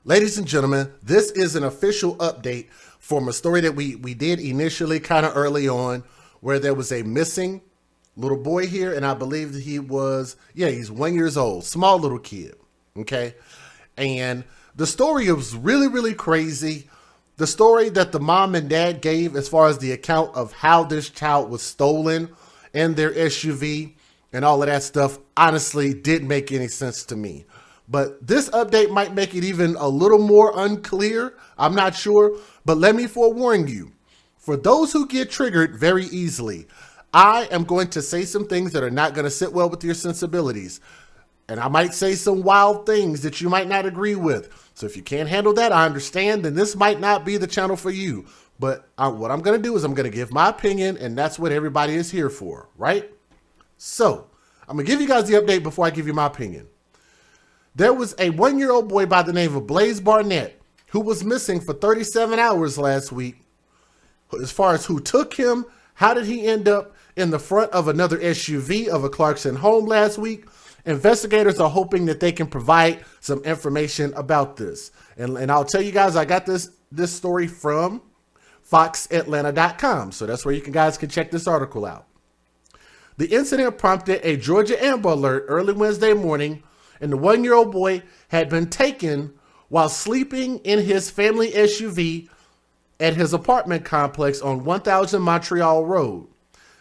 Ladies and gentlemen, this is an official update from a story that we did initially kind of early on where there was a missing little boy here. And I believe that he's 1 year old, small little kid. Okay. And the story was really, really crazy. The story that the mom and dad gave as far as the account of how this child was stolen in their SUV and all of that stuff honestly didn't make any sense to me. But this update might make it even a little more unclear. I'm not sure, but let me forewarn you. For those who get triggered very easily, I am going to say some things that are not going to sit well with your sensibilities. And I might say some wild things that you might not agree with. So if you can't handle that, I understand, then this might not be the channel for you. But what I'm going to do is I'm going to give my opinion, and that's what everybody is here for, right? So I'm going to give you guys the update before I give you my opinion. There was a 1-year-old boy by the name of Blaise Barnett who was missing for 37 hours last week. As far as who took him, how did he end up in the front of another SUV of a Clarkson home last week? Investigators are hoping that they can provide some information about this. And I'll tell you guys, I got this story from foxatlanta.com. So that's where you guys can check this article out. The incident prompted a Georgia Amber Alert early Wednesday morning, and the 1-year-old boy had been taken while sleeping in his family SUV at his apartment complex on 1000 Montreal Road.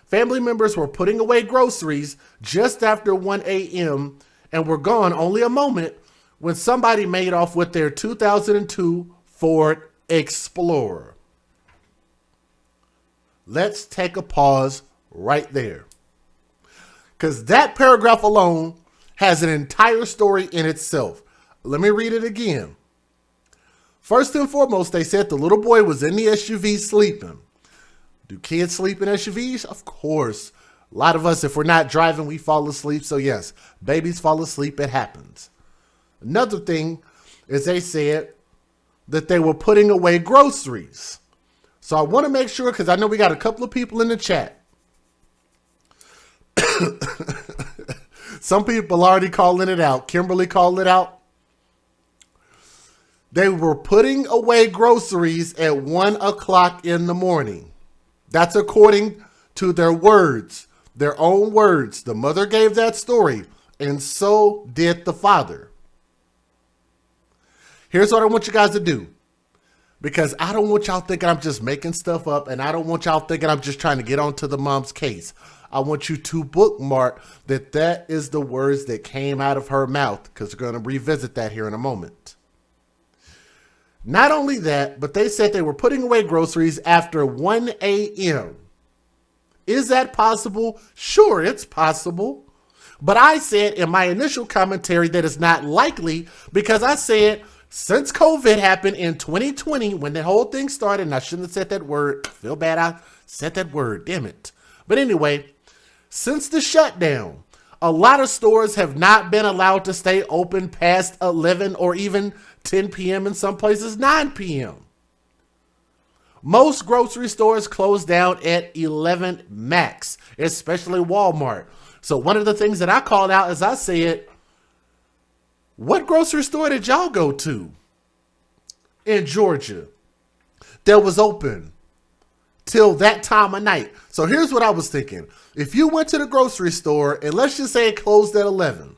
Family members were putting away groceries just after 1 a.m. and were gone only a moment when somebody made off with their 2002 Ford Explorer. Let's take a pause right there, because that paragraph alone has an entire story in itself. Let me read it again. First and foremost, they said the little boy was in the SUV sleeping. Do kids sleep in SUVs? Of course. A lot of us, if we're not driving, we fall asleep. So yes, babies fall asleep. It happens. Another thing is they said that they were putting away groceries. So I want to make sure, because I know we got a couple of people in the chat. Some people already calling it out. Kimberly called it out. They were putting away groceries at 1 o'clock in the morning. That's according to their words, their own words. The mother gave that story, and so did the father. Here's what I want you guys to do, because I don't want y'all thinking I'm just making stuff up, and I don't want y'all thinking I'm just trying to get onto the mom's case. I want you to bookmark that is the words that came out of her mouth, because we're going to revisit that here in a moment. Not only that, but they said they were putting away groceries after 1 a.m. Is that possible? Sure, it's possible. But I said in my initial commentary that it's not likely, because I said since COVID happened in 2020, when the whole thing started, and I shouldn't have said that word. I feel bad I said that word, damn it. But anyway, since the shutdown, a lot of stores have not been allowed to stay open past 11 or even 10 p.m. in some places 9 p.m. Most grocery stores close down at 11 max, especially Walmart. So one of the things that I called out is I said, what grocery store did y'all go to in Georgia that was open till that time of night? So here's what I was thinking. If you went to the grocery store and let's just say it closed at 11,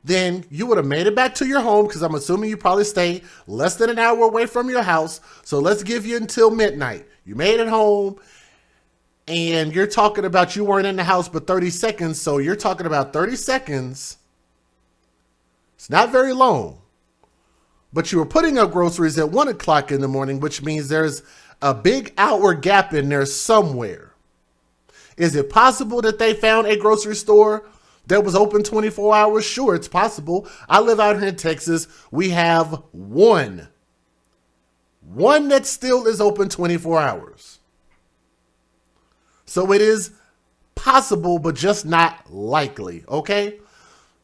then you would have made it back to your home, because I'm assuming you probably stay less than an hour away from your house. So let's give you until midnight. You made it home, and you're talking about you weren't in the house but 30 seconds. So you're talking about 30 seconds. It's not very long. But you were putting up groceries at 1 o'clock in the morning, which means there's a big hour gap in there somewhere. Is it possible that they found a grocery store that was open 24 hours? Sure, it's possible. I live out here in Texas. We have one that still is open 24 hours. So it is possible, but just not likely. Okay.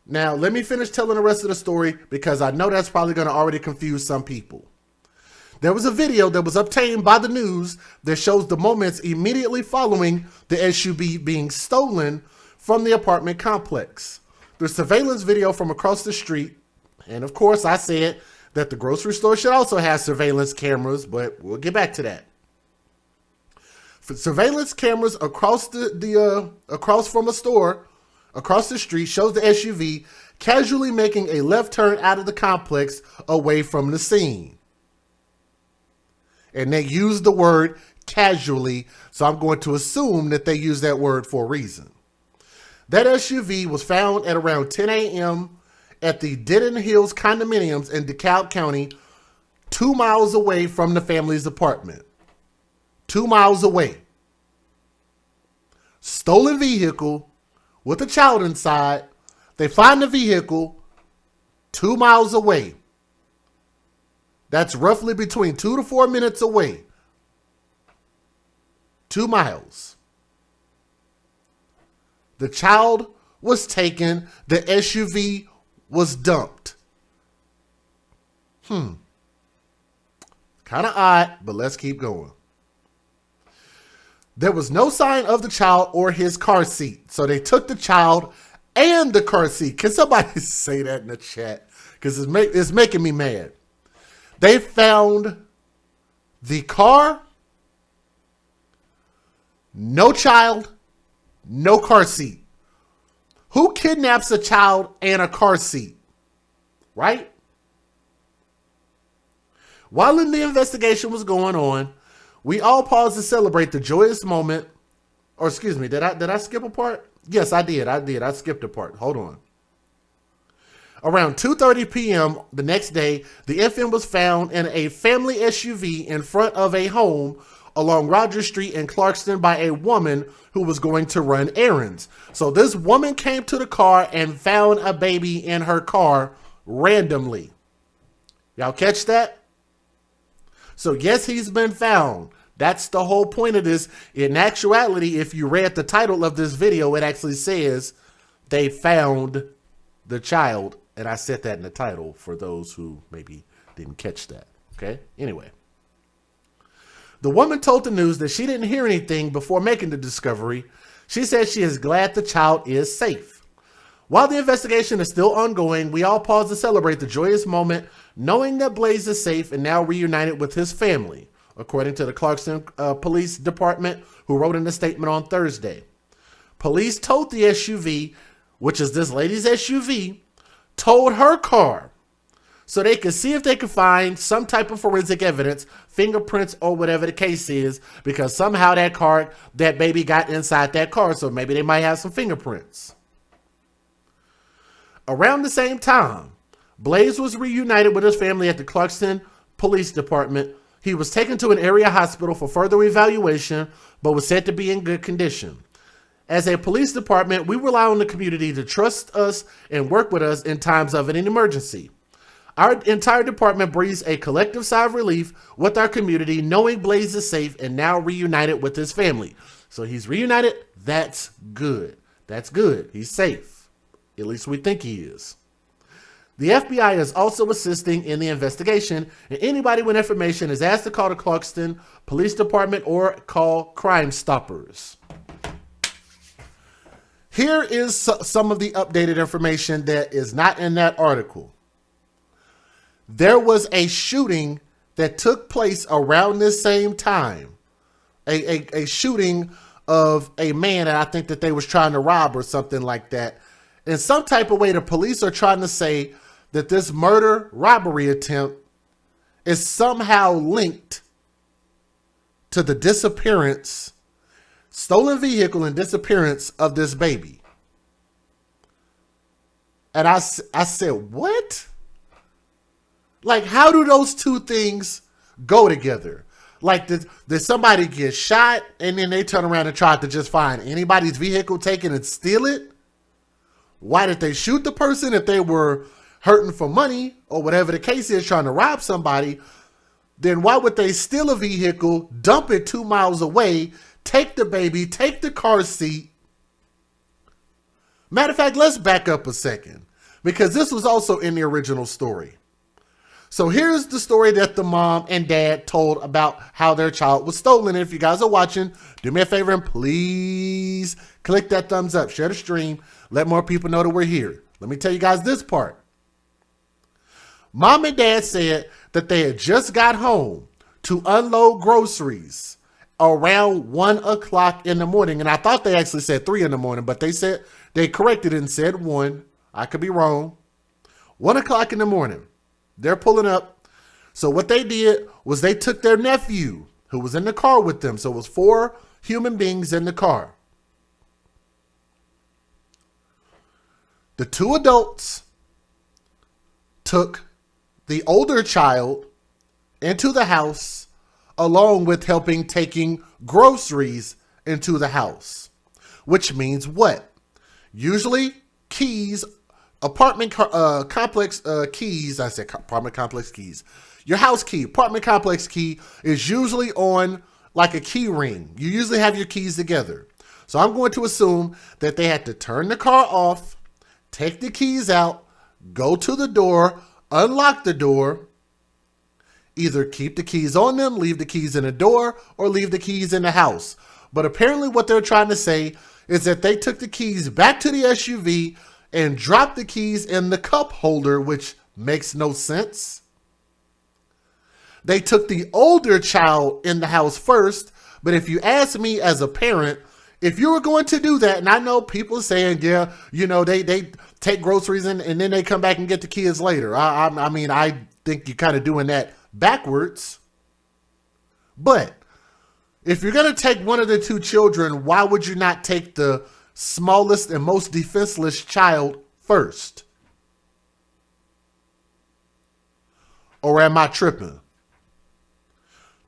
Now let me finish telling the rest of the story, because I know that's probably going to already confuse some people. There was a video that was obtained by the news that shows the moments immediately following the SUV being stolen from the apartment complex. The surveillance video from across the street, and of course I said that the grocery store should also have surveillance cameras, but we'll get back to that. For surveillance cameras across across from a store across the street shows the SUV casually making a left turn out of the complex away from the scene. And they use the word casually, so I'm going to assume that they use that word for a reason. That SUV was found at around 10 a.m. at the Denton Hills condominiums in DeKalb County, 2 miles away from the family's apartment. 2 miles away. Stolen vehicle with a child inside. They find the vehicle 2 miles away. That's roughly between 2 to 4 minutes away. 2 miles. The child was taken. The SUV was dumped. Kind of odd, but let's keep going. There was no sign of the child or his car seat. So they took the child and the car seat. Can somebody say that in the chat? Because it's making me mad. They found the car, no child, no car seat. Who kidnaps a child and a car seat? Right? While the investigation was going on, we all paused to celebrate the joyous moment. Or excuse me, did I skip a part? Yes, I did. I skipped a part. Hold on. Around 2:30 p.m. the next day, the infant was found in a family SUV in front of a home along Rogers Street in Clarkston by a woman who was going to run errands. So this woman came to the car and found a baby in her car randomly. Y'all catch that? So yes, he's been found. That's the whole point of this. In actuality, if you read the title of this video, it actually says they found the child. And I said that in the title for those who maybe didn't catch that. Okay? Anyway. The woman told the news that she didn't hear anything before making the discovery. She said she is glad the child is safe. While the investigation is still ongoing, we all pause to celebrate the joyous moment, knowing that Blaise is safe and now reunited with his family, according to the Clarkston Police Department, who wrote in a statement on Thursday. Police told the SUV, which is this lady's SUV, towed her car so they could see if they could find some type of forensic evidence, fingerprints or whatever the case is, because somehow that baby got inside that car, so maybe they might have some fingerprints. Around the same time, Blaise was reunited with his family at the Clarkston Police Department. He was taken to an area hospital for further evaluation, but was said to be in good condition. As a police department, we rely on the community to trust us and work with us in times of an emergency. Our entire department breathes a collective sigh of relief with our community, knowing Blaise is safe and now reunited with his family. So he's reunited. That's good. That's good. He's safe. At least we think he is. The FBI is also assisting in the investigation, and anybody with information is asked to call the Clarkston Police Department or call Crime Stoppers. Here is some of the updated information that is not in that article. There was a shooting that took place around this same time. A shooting of a man that I think that they was trying to rob or something like that. In some type of way, the police are trying to say that this murder robbery attempt is somehow linked to the disappearance, stolen vehicle and disappearance of this baby. And I said, what? Like, how do those two things go together? Like, did somebody get shot and then they turn around and try to just find anybody's vehicle, take it and steal it? Why did they shoot the person if they were hurting for money or whatever the case is, trying to rob somebody? Then why would they steal a vehicle, dump it 2 miles away, take the baby, take the car seat? Matter of fact, let's back up a second, because this was also in the original story. So here's the story that the mom and dad told about how their child was stolen. And if you guys are watching, do me a favor and please click that thumbs up, share the stream, let more people know that we're here. Let me tell you guys this part. Mom and dad said that they had just got home to unload groceries around 1 o'clock in the morning. And I thought they actually said 3 in the morning, but they corrected it and said 1. I could be wrong. 1 o'clock in the morning. They're pulling up. So what they did was they took their nephew, who was in the car with them. So it was 4 human beings in the car. The 2 adults took the older child into the house, along with helping taking groceries into the house, which means what? Usually keys, apartment complex keys. I said apartment complex keys. Your house key, apartment complex key is usually on like a key ring. You usually have your keys together. So I'm going to assume that they had to turn the car off, take the keys out, go to the door, unlock the door, either keep the keys on them, leave the keys in the door, or leave the keys in the house. But apparently what they're trying to say is that they took the keys back to the SUV and dropped the keys in the cup holder, which makes no sense. They took the older child in the house first, but if you ask me as a parent, if you were going to do that, and I know people saying, yeah, you know, they take groceries and then they come back and get the kids later. I mean, I think you're kind of doing that backwards. But if you're going to take one of the 2 children, why would you not take the smallest and most defenseless child first? Or am I tripping?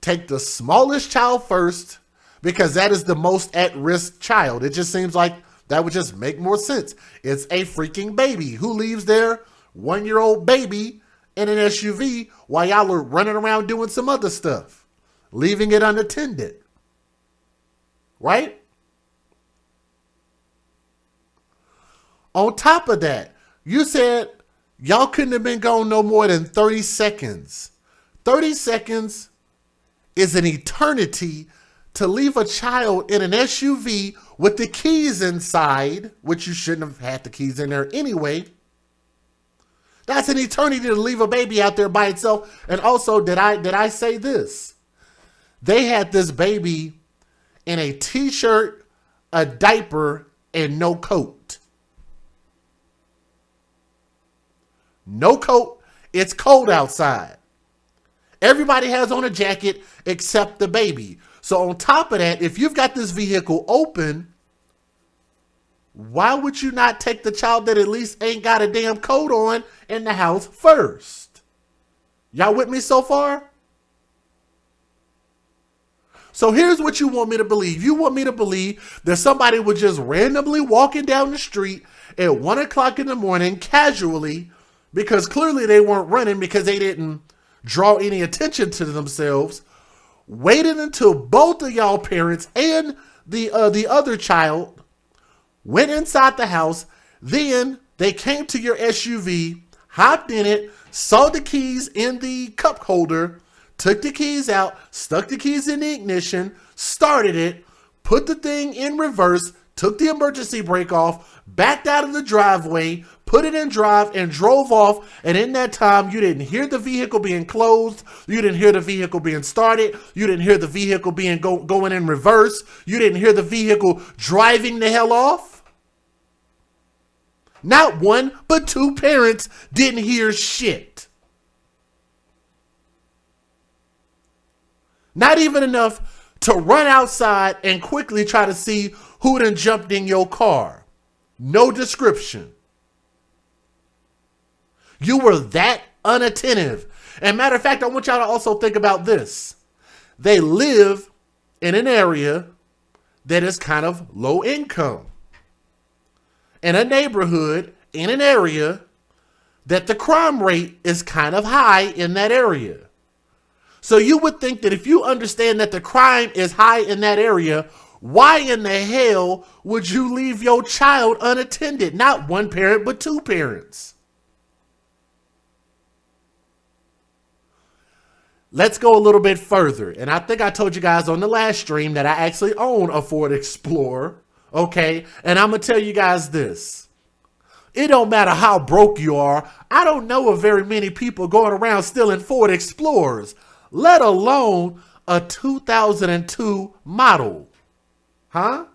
Take the smallest child first because that is the most at-risk child. It just seems like that would just make more sense. It's a freaking baby. Who leaves their 1-year-old baby in an SUV while y'all are running around doing some other stuff, leaving it unattended? Right? On top of that, you said y'all couldn't have been gone no more than 30 seconds. 30 seconds is an eternity to leave a child in an SUV with the keys inside, which you shouldn't have had the keys in there anyway. That's an eternity to leave a baby out there by itself. And also, did I say this? They had this baby in a t-shirt, a diaper, and no coat. No coat. It's cold outside. Everybody has on a jacket except the baby. So on top of that, if you've got this vehicle open, why would you not take the child that at least ain't got a damn coat on in the house first? Y'all with me so far? So here's what you want me to believe. You want me to believe that somebody was just randomly walking down the street at 1 o'clock in the morning casually, because clearly they weren't running because they didn't draw any attention to themselves, waited until both of y'all parents and the other child went inside the house. Then they came to your SUV, hopped in it, saw the keys in the cup holder, took the keys out, stuck the keys in the ignition, started it, put the thing in reverse, took the emergency brake off, backed out of the driveway, put it in drive, and drove off. And in that time, you didn't hear the vehicle being closed. You didn't hear the vehicle being started. You didn't hear the vehicle being going in reverse. You didn't hear the vehicle driving the hell off. Not 1, but 2 parents didn't hear shit. Not even enough to run outside and quickly try to see who done jumped in your car. No description. You were that unattentive. And matter of fact, I want y'all to also think about this. They live in an area that is kind of low income. In a neighborhood, in an area that the crime rate is kind of high in that area. So you would think that if you understand that the crime is high in that area, why in the hell would you leave your child unattended? Not 1 parent, but 2 parents. Let's go a little bit further. And I think I told you guys on the last stream that I actually own a Ford Explorer. Okay. And I'm going to tell you guys this. It don't matter how broke you are. I don't know of very many people going around stealing Ford Explorers, let alone a 2002 model. Huh?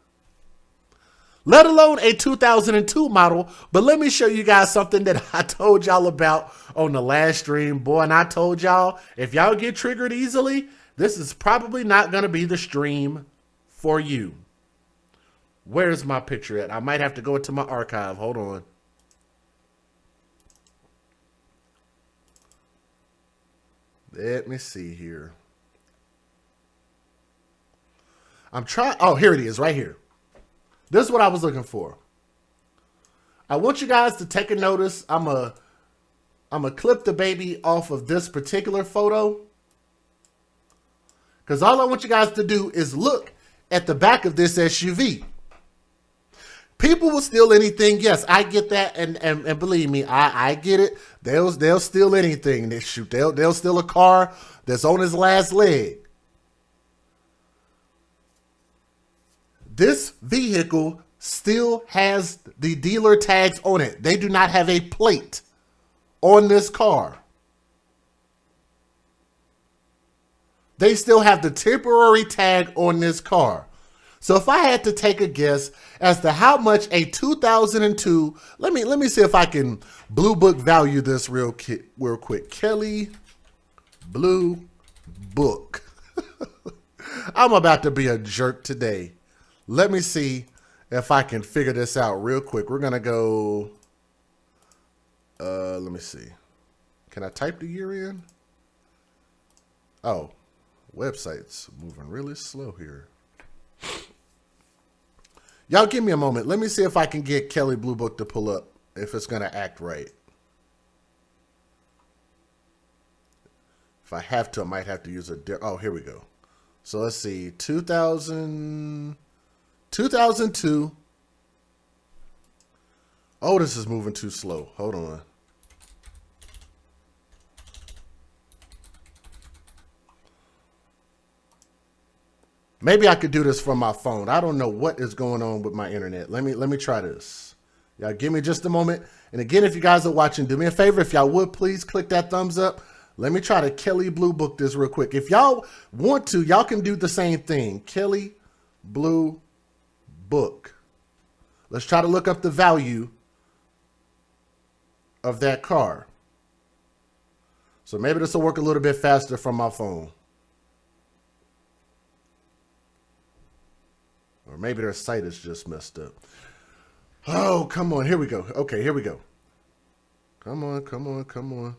Let alone a 2002 model. But let me show you guys something that I told y'all about on the last stream. Boy, and I told y'all, if y'all get triggered easily, this is probably not going to be the stream for you. Where's my picture at? I might have to go into my archive. Hold on. Let me see here. I'm trying. Oh, here it is right here. This is what I was looking for. I want you guys to take a notice. I'm gonna clip the baby off of this particular photo. Because all I want you guys to do is look at the back of this SUV. People will steal anything. Yes, I get that. And believe me, I get it. They'll steal anything. They'll steal a car that's on his last leg. This vehicle still has the dealer tags on it. They do not have a plate on this car. They still have the temporary tag on this car. So if I had to take a guess as to how much a 2002, let me see if I can Blue Book value this real quick. Kelly Blue Book. I'm about to be a jerk today. Let me see if I can figure this out real quick. We're going to go, let me see. Can I type the year in? Oh, website's moving really slow here. Y'all give me a moment. Let me see if I can get Kelly Blue Book to pull up, if it's going to act right. If I have to, I might have to use oh, here we go. So let's see, 2002. Oh, this is moving too slow. Hold on. Maybe I could do this from my phone. I don't know what is going on with my internet. Let me try this. Y'all give me just a moment. And again, if you guys are watching, do me a favor. If y'all would, please click that thumbs up. Let me try to Kelly Blue Book this real quick. If y'all want to, y'all can do the same thing. Kelly Blue Book. Let's try to look up the value of that car. So maybe this will work a little bit faster from my phone. Or maybe their site is just messed up. Oh, come on. Here we go. Okay, here we go. Come on, come on, come on.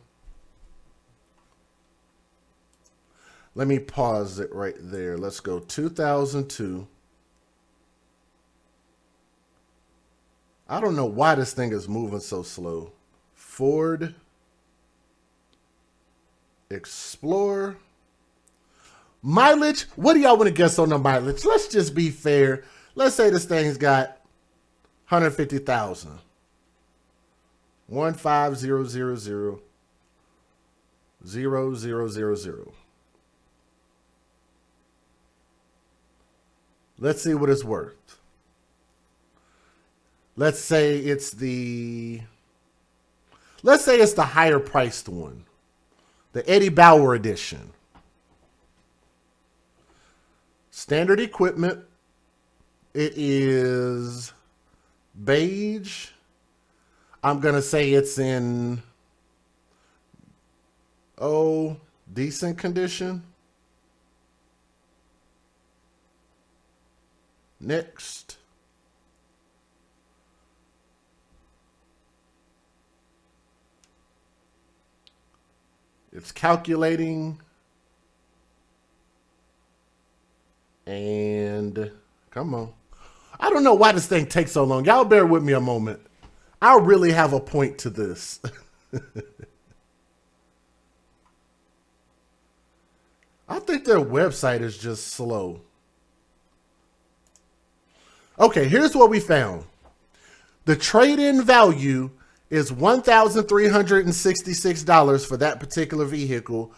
Let me pause it right there. Let's go 2002. I don't know why this thing is moving so slow. Ford Explorer. Mileage, what do y'all want to guess on the mileage? Let's just be fair. Let's say this thing's got 150,000. 150000000. Let's see what it's worth. Let's say it's the higher priced one. The Eddie Bauer edition. Standard equipment. It is beige. I'm going to say it's in, decent condition. Next. It's calculating. And come on. I don't know why this thing takes so long. Y'all bear with me a moment. I really have a point to this. I think their website is just slow. Okay, here's what we found. The trade-in value is $1,366 for that particular vehicle.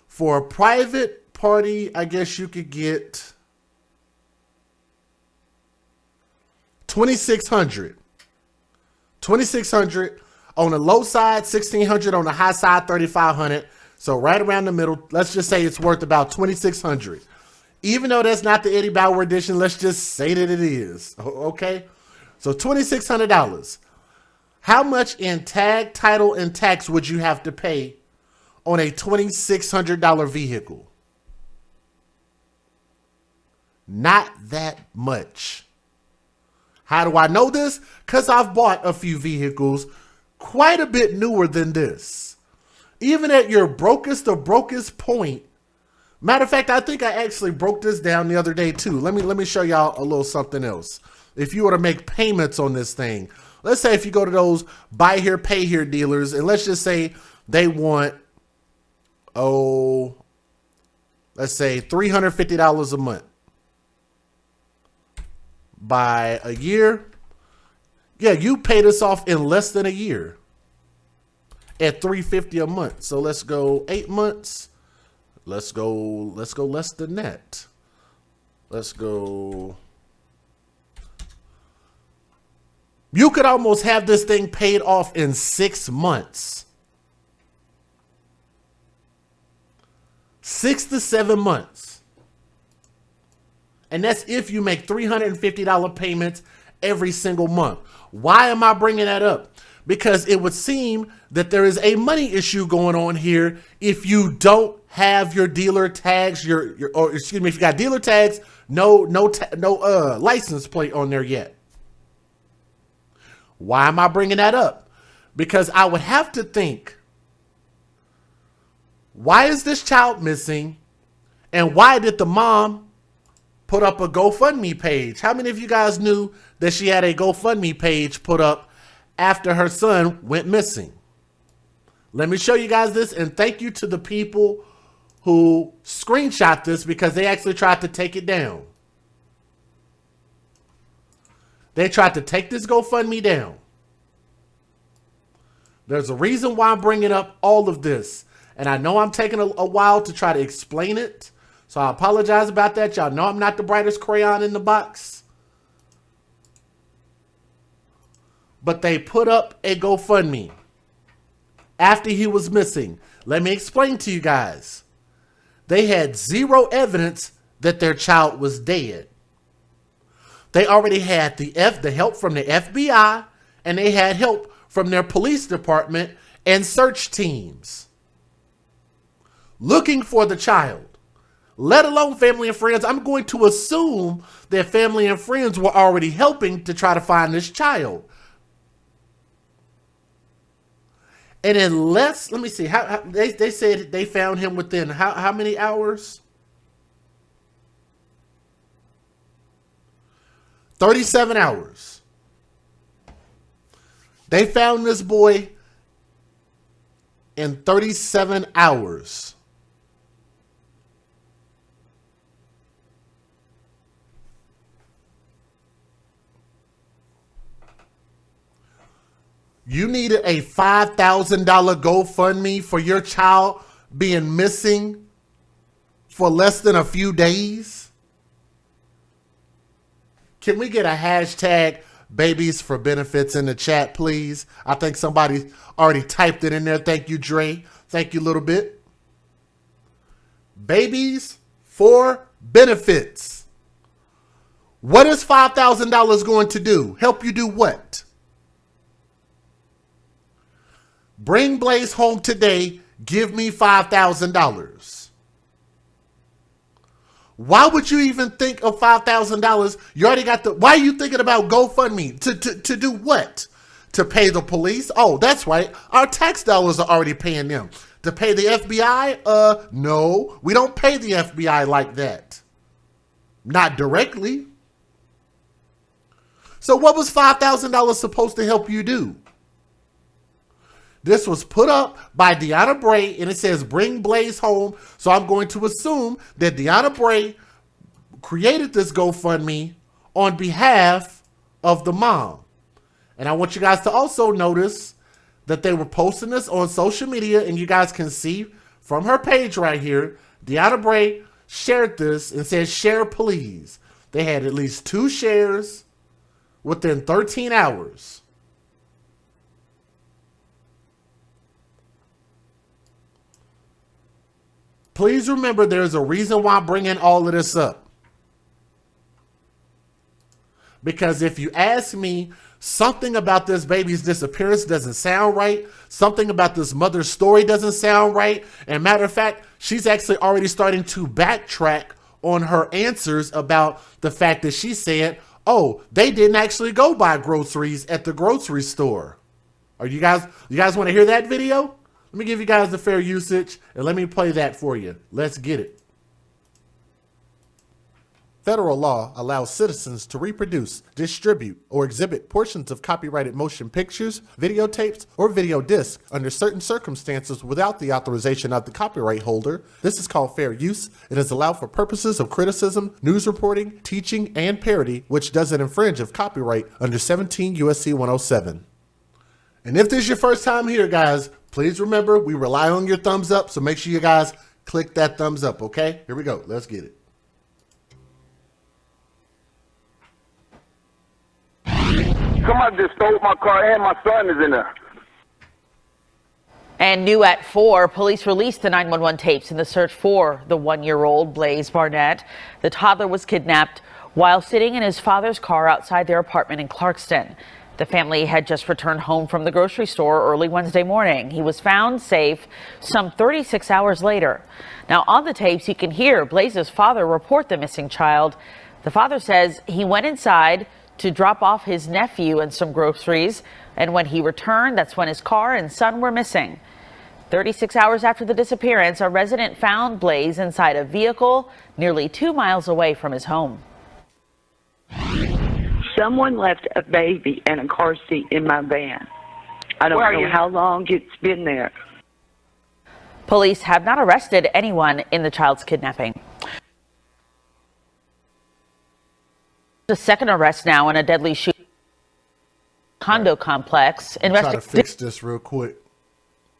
For a private party, I guess you could get $2,600. $2,600 on the low side, $1,600 on the high side, $3,500. So right around the middle, let's just say it's worth about $2,600. Even though that's not the Eddie Bauer edition, let's just say that it is. Okay? So $2,600. How much in tag, title, and tax would you have to pay on a $2,600 vehicle? Not that much. How do I know this? Because I've bought a few vehicles quite a bit newer than this. Even at your brokest point. Matter of fact, I think I actually broke this down the other day too. Let me show y'all a little something else. If you were to make payments on this thing, let's say if you go to those buy here, pay here dealers, and let's just say they want, let's say $350 a month. By a year, yeah, you pay this off in less than a year at $350 a month. So let's go 8 months. Let's go less than that. Let's go. You could almost have this thing paid off in 6 months. 6 to 7 months. And that's if you make $350 payments every single month. Why am I bringing that up? Because it would seem that there is a money issue going on here if you don't have your dealer tags, or excuse me, if you got dealer tags, no license plate on there yet. Why am I bringing that up? Because I would have to think, why is this child missing? And why did the mom put up a GoFundMe page? How many of you guys knew that she had a GoFundMe page put up after her son went missing? Let me show you guys this, and thank you to the people who screenshot this because they actually tried to take it down. They tried to take this GoFundMe down. There's a reason why I'm bringing up all of this, and I know I'm taking a while to try to explain it. So I apologize about that. Y'all know I'm not the brightest crayon in the box. But they put up a GoFundMe after he was missing. Let me explain to you guys. They had zero evidence that their child was dead. They already had the help from the FBI, and they had help from their police department and search teams looking for the child. Let alone family and friends. I'm going to assume that family and friends were already helping to try to find this child. And let me see, how they said they found him within how many hours? 37 hours. They found this boy in 37 hours. You needed a $5,000 GoFundMe for your child being missing for less than a few days? Can we get a hashtag babies for benefits in the chat, please? I think somebody already typed it in there. Thank you, Dre. Thank you a little bit. Babies for benefits. What is $5,000 going to do? Help you do what? Bring Blaise home today. Give me $5,000. Why would you even think of $5,000? You already got why are you thinking about GoFundMe? To do what? To pay the police? Oh, that's right. Our tax dollars are already paying them. To pay the FBI? No, we don't pay the FBI like that. Not directly. So what was $5,000 supposed to help you do? This was put up by Deanna Bray, and it says, bring Blaise home. So I'm going to assume that Deanna Bray created this GoFundMe on behalf of the mom. And I want you guys to also notice that they were posting this on social media, and you guys can see from her page right here, Deanna Bray shared this and said, share please. They had at least 2 shares within 13 hours. please remember there's a reason why I'm bringing all of this up. Because if you ask me, something about this baby's disappearance doesn't sound right. Something about this mother's story doesn't sound right. And matter of fact, she's actually already starting to backtrack on her answers about the fact that she said, oh, they didn't actually go buy groceries at the grocery store. Are you guys want to hear that video? Let me give you guys the fair usage and let me play that for you. Let's get it. Federal law allows citizens to reproduce, distribute, or exhibit portions of copyrighted motion pictures, videotapes, or video discs under certain circumstances without the authorization of the copyright holder. This is called fair use. It is allowed for purposes of criticism, news reporting, teaching, and parody, which doesn't infringe of copyright under 17 U.S.C. 107. And if this is your first time here, guys, please remember we rely on your thumbs up, so make sure you guys click that thumbs up, okay? Here we go. Let's get it. Somebody just stole my car and my son is in there. And new at 4, police released the 911 tapes in the search for the 1-year-old Blaise Barnett. The toddler was kidnapped while sitting in his father's car outside their apartment in Clarkston. The family had just returned home from the grocery store early Wednesday morning. He was found safe some 36 hours later. Now, on the tapes, you can hear Blaise's father report the missing child. The father says he went inside to drop off his nephew and some groceries, and when he returned, that's when his car and son were missing. 36 hours after the disappearance, a resident found Blaise inside a vehicle nearly 2 miles away from his home. Someone left a baby and a car seat in my van. I don't know how long it's been there. Police have not arrested anyone in the child's kidnapping. A second arrest now in a deadly shooting condo complex. Try to fix this real quick.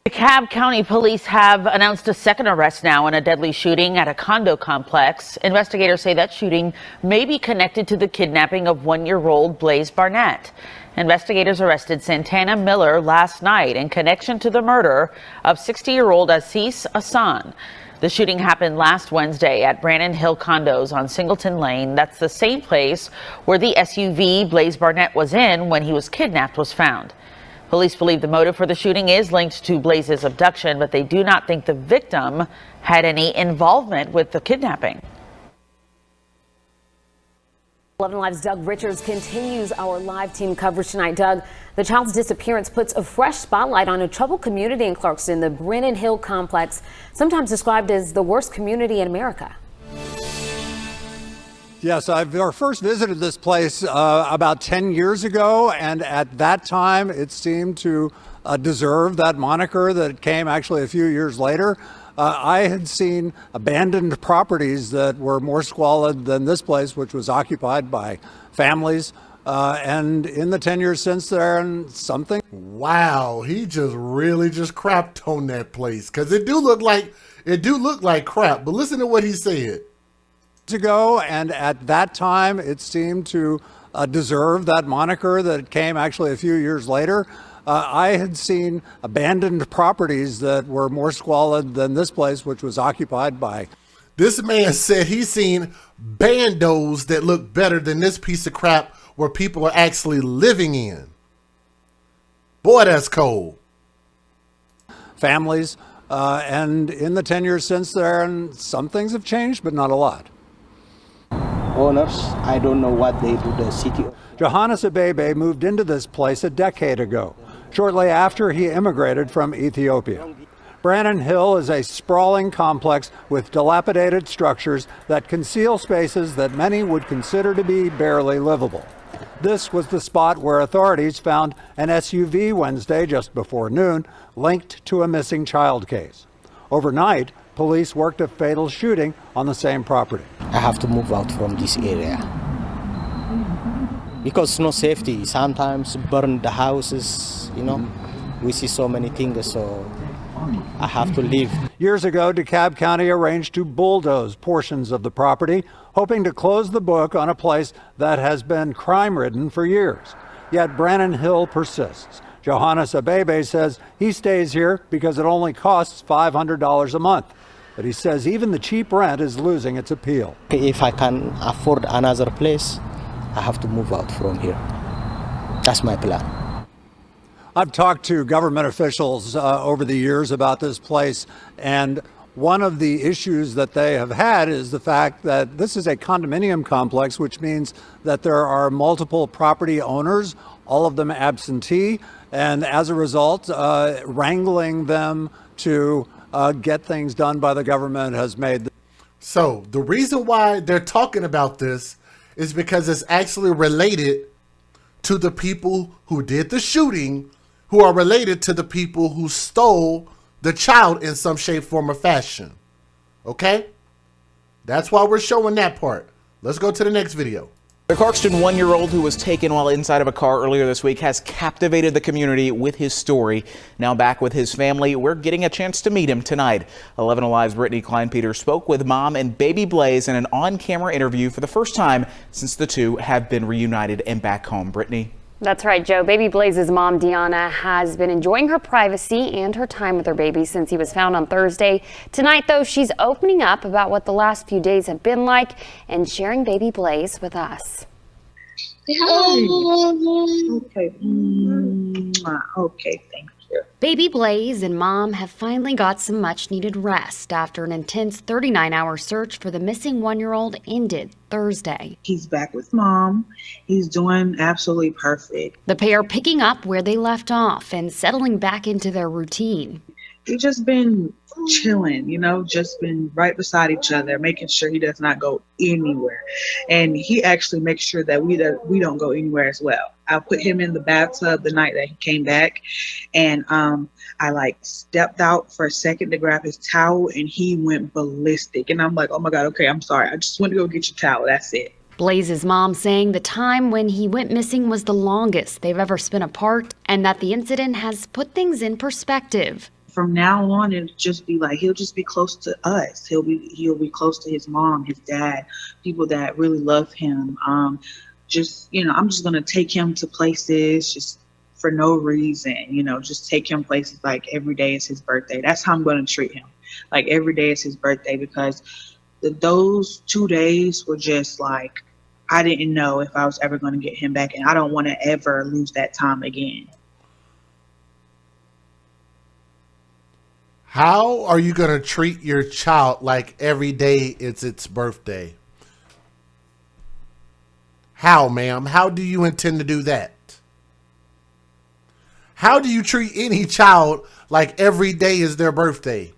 DeKalb County Police have announced a second arrest now in a deadly shooting at a condo complex. Investigators say that shooting may be connected to the kidnapping of 1-year-old Blaise Barnett. Investigators arrested Santana Miller last night in connection to the murder of 60-year-old Aziz Hassan. The shooting happened last Wednesday at Brannon Hill Condos on Singleton Lane. That's the same place where the SUV Blaise Barnett was in when he was kidnapped was found. Police believe the motive for the shooting is linked to Blaise's abduction, but they do not think the victim had any involvement with the kidnapping. 11 Live's Doug Richards continues our live team coverage tonight. Doug, the child's disappearance puts a fresh spotlight on a troubled community in Clarkston, the Brannon Hill complex, sometimes described as the worst community in America. Yes, I've first visited this place about 10 years ago, and at that time it seemed to deserve that moniker that came actually a few years later. I had seen abandoned properties that were more squalid than this place, which was occupied by families. And in the 10 years since then, something. Wow, he just really just crapped on that place, because it do look like crap. But listen to what he said. Ago, and at that time it seemed to deserve that moniker that came actually a few years later. I had seen abandoned properties that were more squalid than this place, which was occupied by. This man said he's seen bandos that look better than this piece of crap where people are actually living in. Boy, that's cold. Families, and in the 10 years since then, some things have changed, but not a lot. Owners, I don't know what they do, the city. Johannes Abebe moved into this place a decade ago, shortly after he immigrated from Ethiopia. Brannon Hill is a sprawling complex with dilapidated structures that conceal spaces that many would consider to be barely livable. This was the spot where authorities found an SUV Wednesday just before noon linked to a missing child case. Overnight, police worked a fatal shooting on the same property. I have to move out from this area because no safety. Sometimes burn the houses, we see so many things, so I have to leave. Years ago, DeKalb County arranged to bulldoze portions of the property, hoping to close the book on a place that has been crime-ridden for years. Yet Brannon Hill persists. Johannes Abebe says he stays here because it only costs $500 a month. But he says even the cheap rent is losing its appeal. If I can afford another place, I have to move out from here. That's my plan. I've talked to government officials over the years about this place, and one of the issues that they have had is the fact that this is a condominium complex, which means that there are multiple property owners, all of them absentee, and as a result, wrangling them to get things done by the government has made. So the reason why they're talking about this is because it's actually related to the people who did the shooting, who are related to the people who stole the child in some shape, form, or fashion. Okay? That's why we're showing that part. Let's go to the next video. The Clarkston one-year-old who was taken while inside of a car earlier this week has captivated the community with his story. Now back with his family, we're getting a chance to meet him tonight. 11 Alive's Brittany Klein-Peter spoke with mom and baby Blaise in an on-camera interview for the first time since the two have been reunited and back home. Brittany. That's right, Joe. Baby Blaise's mom, Deanna, has been enjoying her privacy and her time with her baby since he was found on Thursday. Tonight, though, she's opening up about what the last few days have been like and sharing baby Blaise with us. Okay. Okay, thank you. Baby Blaise and mom have finally got some much-needed rest after an intense 39-hour search for the missing one-year-old ended Thursday. He's back with mom. He's doing absolutely perfect. The pair picking up where they left off and settling back into their routine. We've just been chilling, just been right beside each other, making sure he does not go anywhere. And he actually makes sure that we don't go anywhere as well. I put him in the bathtub the night that he came back, and I stepped out for a second to grab his towel, and he went ballistic. And I'm like, oh my God, okay, I'm sorry. I just went to go get your towel. That's it. Blaise's mom saying the time when he went missing was the longest they've ever spent apart, and that the incident has put things in perspective. From now on, it'll just be like, he'll just be close to us. He'll be close to his mom, his dad, people that really love him. I'm just going to take him to places just for no reason, just take him places like every day is his birthday. That's how I'm going to treat him. Like every day is his birthday, because those 2 days were just like, I didn't know if I was ever going to get him back, and I don't want to ever lose that time again. How are you going to treat your child like every day it's its birthday? How, ma'am? How do you intend to do that? How do you treat any child like every day is their birthday?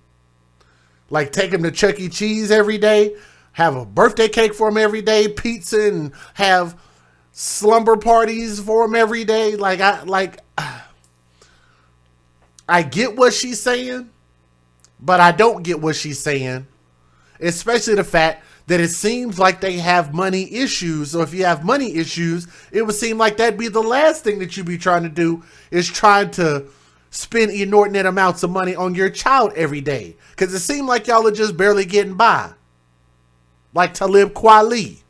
Like take them to Chuck E. Cheese every day, have a birthday cake for them every day, pizza, and have slumber parties for them every day? I get what she's saying, but I don't get what she's saying, especially the fact that it seems like they have money issues. So if you have money issues, it would seem like that'd be the last thing that you'd be trying to do, is trying to spend inordinate amounts of money on your child every day. Because it seemed like y'all are just barely getting by. Like Talib Kweli.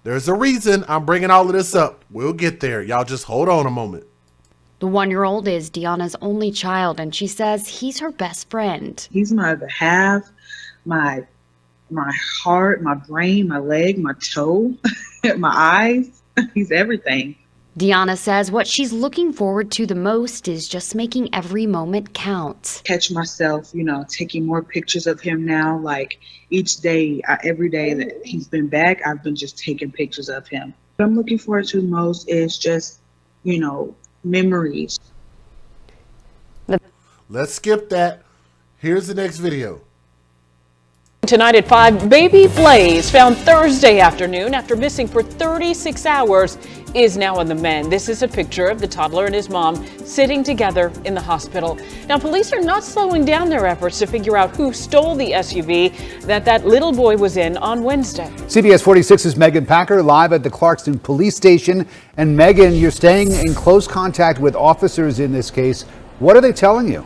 There's a reason I'm bringing all of this up. We'll get there. Y'all just hold on a moment. The one-year-old is Deanna's only child, and she says he's her best friend. He's my other half, my heart, my brain, my leg, my toe, my eyes. He's everything. Deanna says what she's looking forward to the most is just making every moment count. Catch myself, taking more pictures of him now. Like each day, every day that he's been back, I've been just taking pictures of him. What I'm looking forward to most is just, memories. Let's skip that. Here's the next video. Tonight at 5, baby Blaise, found Thursday afternoon after missing for 36 hours, is now on the mend. This is a picture of the toddler and his mom sitting together in the hospital. Now, police are not slowing down their efforts to figure out who stole the SUV that little boy was in on Wednesday. CBS 46's Megan Packer live at the Clarkston police station. And Megan, you're staying in close contact with officers in this case. What are they telling you?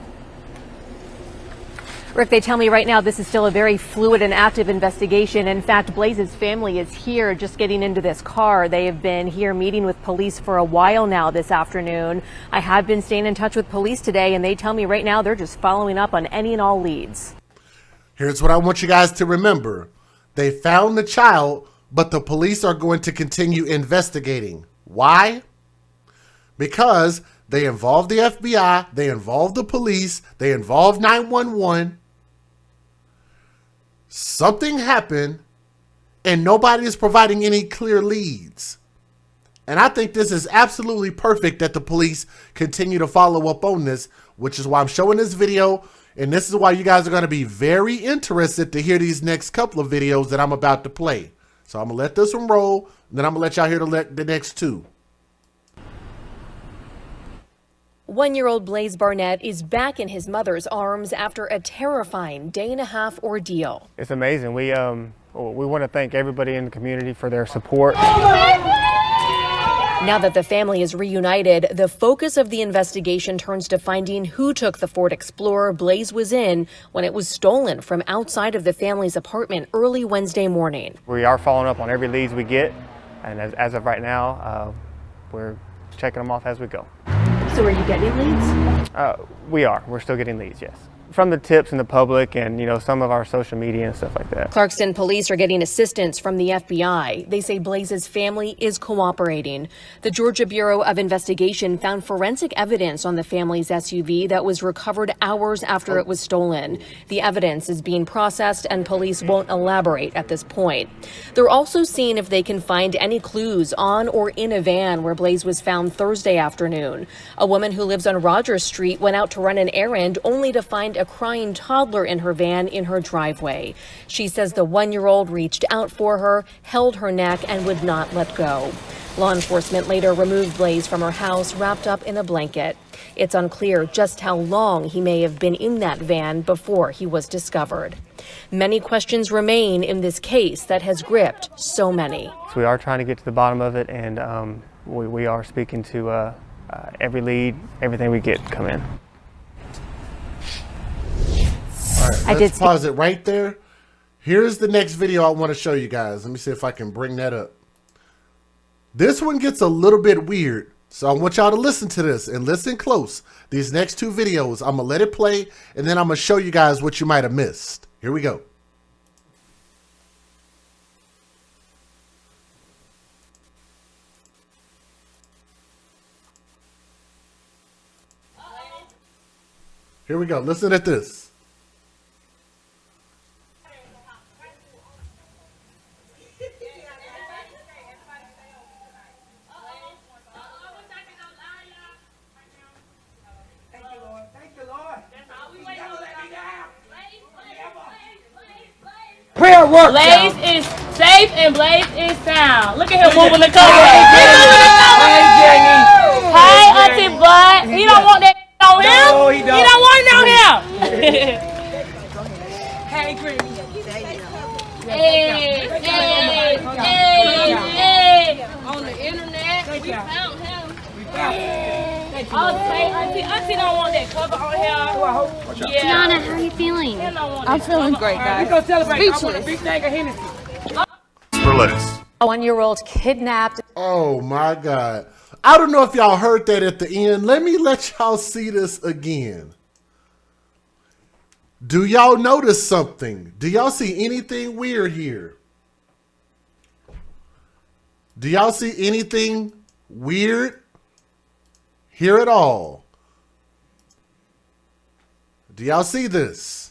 Rick, they tell me right now this is still a very fluid and active investigation. In fact, Blaise's family is here just getting into this car. They have been here meeting with police for a while now this afternoon. I have been staying in touch with police today, and they tell me right now they're just following up on any and all leads. Here's what I want you guys to remember. They found the child, but the police are going to continue investigating. Why? Because they involved the FBI, they involved the police, they involved 911. Something happened, and nobody is providing any clear leads. And I think this is absolutely perfect that the police continue to follow up on this, which is why I'm showing this video. And this is why you guys are going to be very interested to hear these next couple of videos that I'm about to play. So I'm going to let this one roll, and then I'm going to let y'all hear the next two. 1-year-old Blaise Barnett is back in his mother's arms after a terrifying day-and-a-half ordeal. It's amazing. We want to thank everybody in the community for their support. Now that the family is reunited, the focus of the investigation turns to finding who took the Ford Explorer Blaise was in when it was stolen from outside of the family's apartment early Wednesday morning. We are following up on every lead we get, and as of right now, we're checking them off as we go. So are you getting leads? We are. We're still getting leads, yes. From the tips in the public and, some of our social media and stuff like that. Clarkston police are getting assistance from the FBI. They say Blaise's family is cooperating. The Georgia Bureau of Investigation found forensic evidence on the family's SUV that was recovered hours after it was stolen. The evidence is being processed and police won't elaborate at this point. They're also seeing if they can find any clues on or in a van where Blaise was found Thursday afternoon. A woman who lives on Rogers Street went out to run an errand only to find a crying toddler in her van in her driveway. She says the 1-year-old reached out for her, held her neck, and would not let go. Law enforcement later removed Blaise from her house, wrapped up in a blanket. It's unclear just how long he may have been in that van before he was discovered. Many questions remain in this case that has gripped so many. So we are trying to get to the bottom of it, and we are speaking to every lead, everything we get come in. All right, let's pause it right there. Here's the next video I want to show you guys. Let me see if I can bring that up. This one gets a little bit weird, so I want y'all to listen to this and listen close. These next two videos, I'm going to let it play, and then I'm going to show you guys what you might have missed. Here we go. Here we go. Listen at this. Blaise is safe and Blaise is sound. Look at him moving the cover. Hi, Auntie Bud. He don't want that on him. No, he don't. He don't want it on him. Hey, Granny. Hey. On the internet, we found him. Auntie don't want that cover on him. Yeah. Tiana, how are you feeling? I'm feeling great, guys. We're going to celebrate. Speechless. A 1-year-old kidnapped. Oh my God. I don't know if y'all heard that at the end. Let me let y'all see this again. Do y'all notice something? Do y'all see anything weird here? Do y'all see anything weird here at all? Do y'all see this?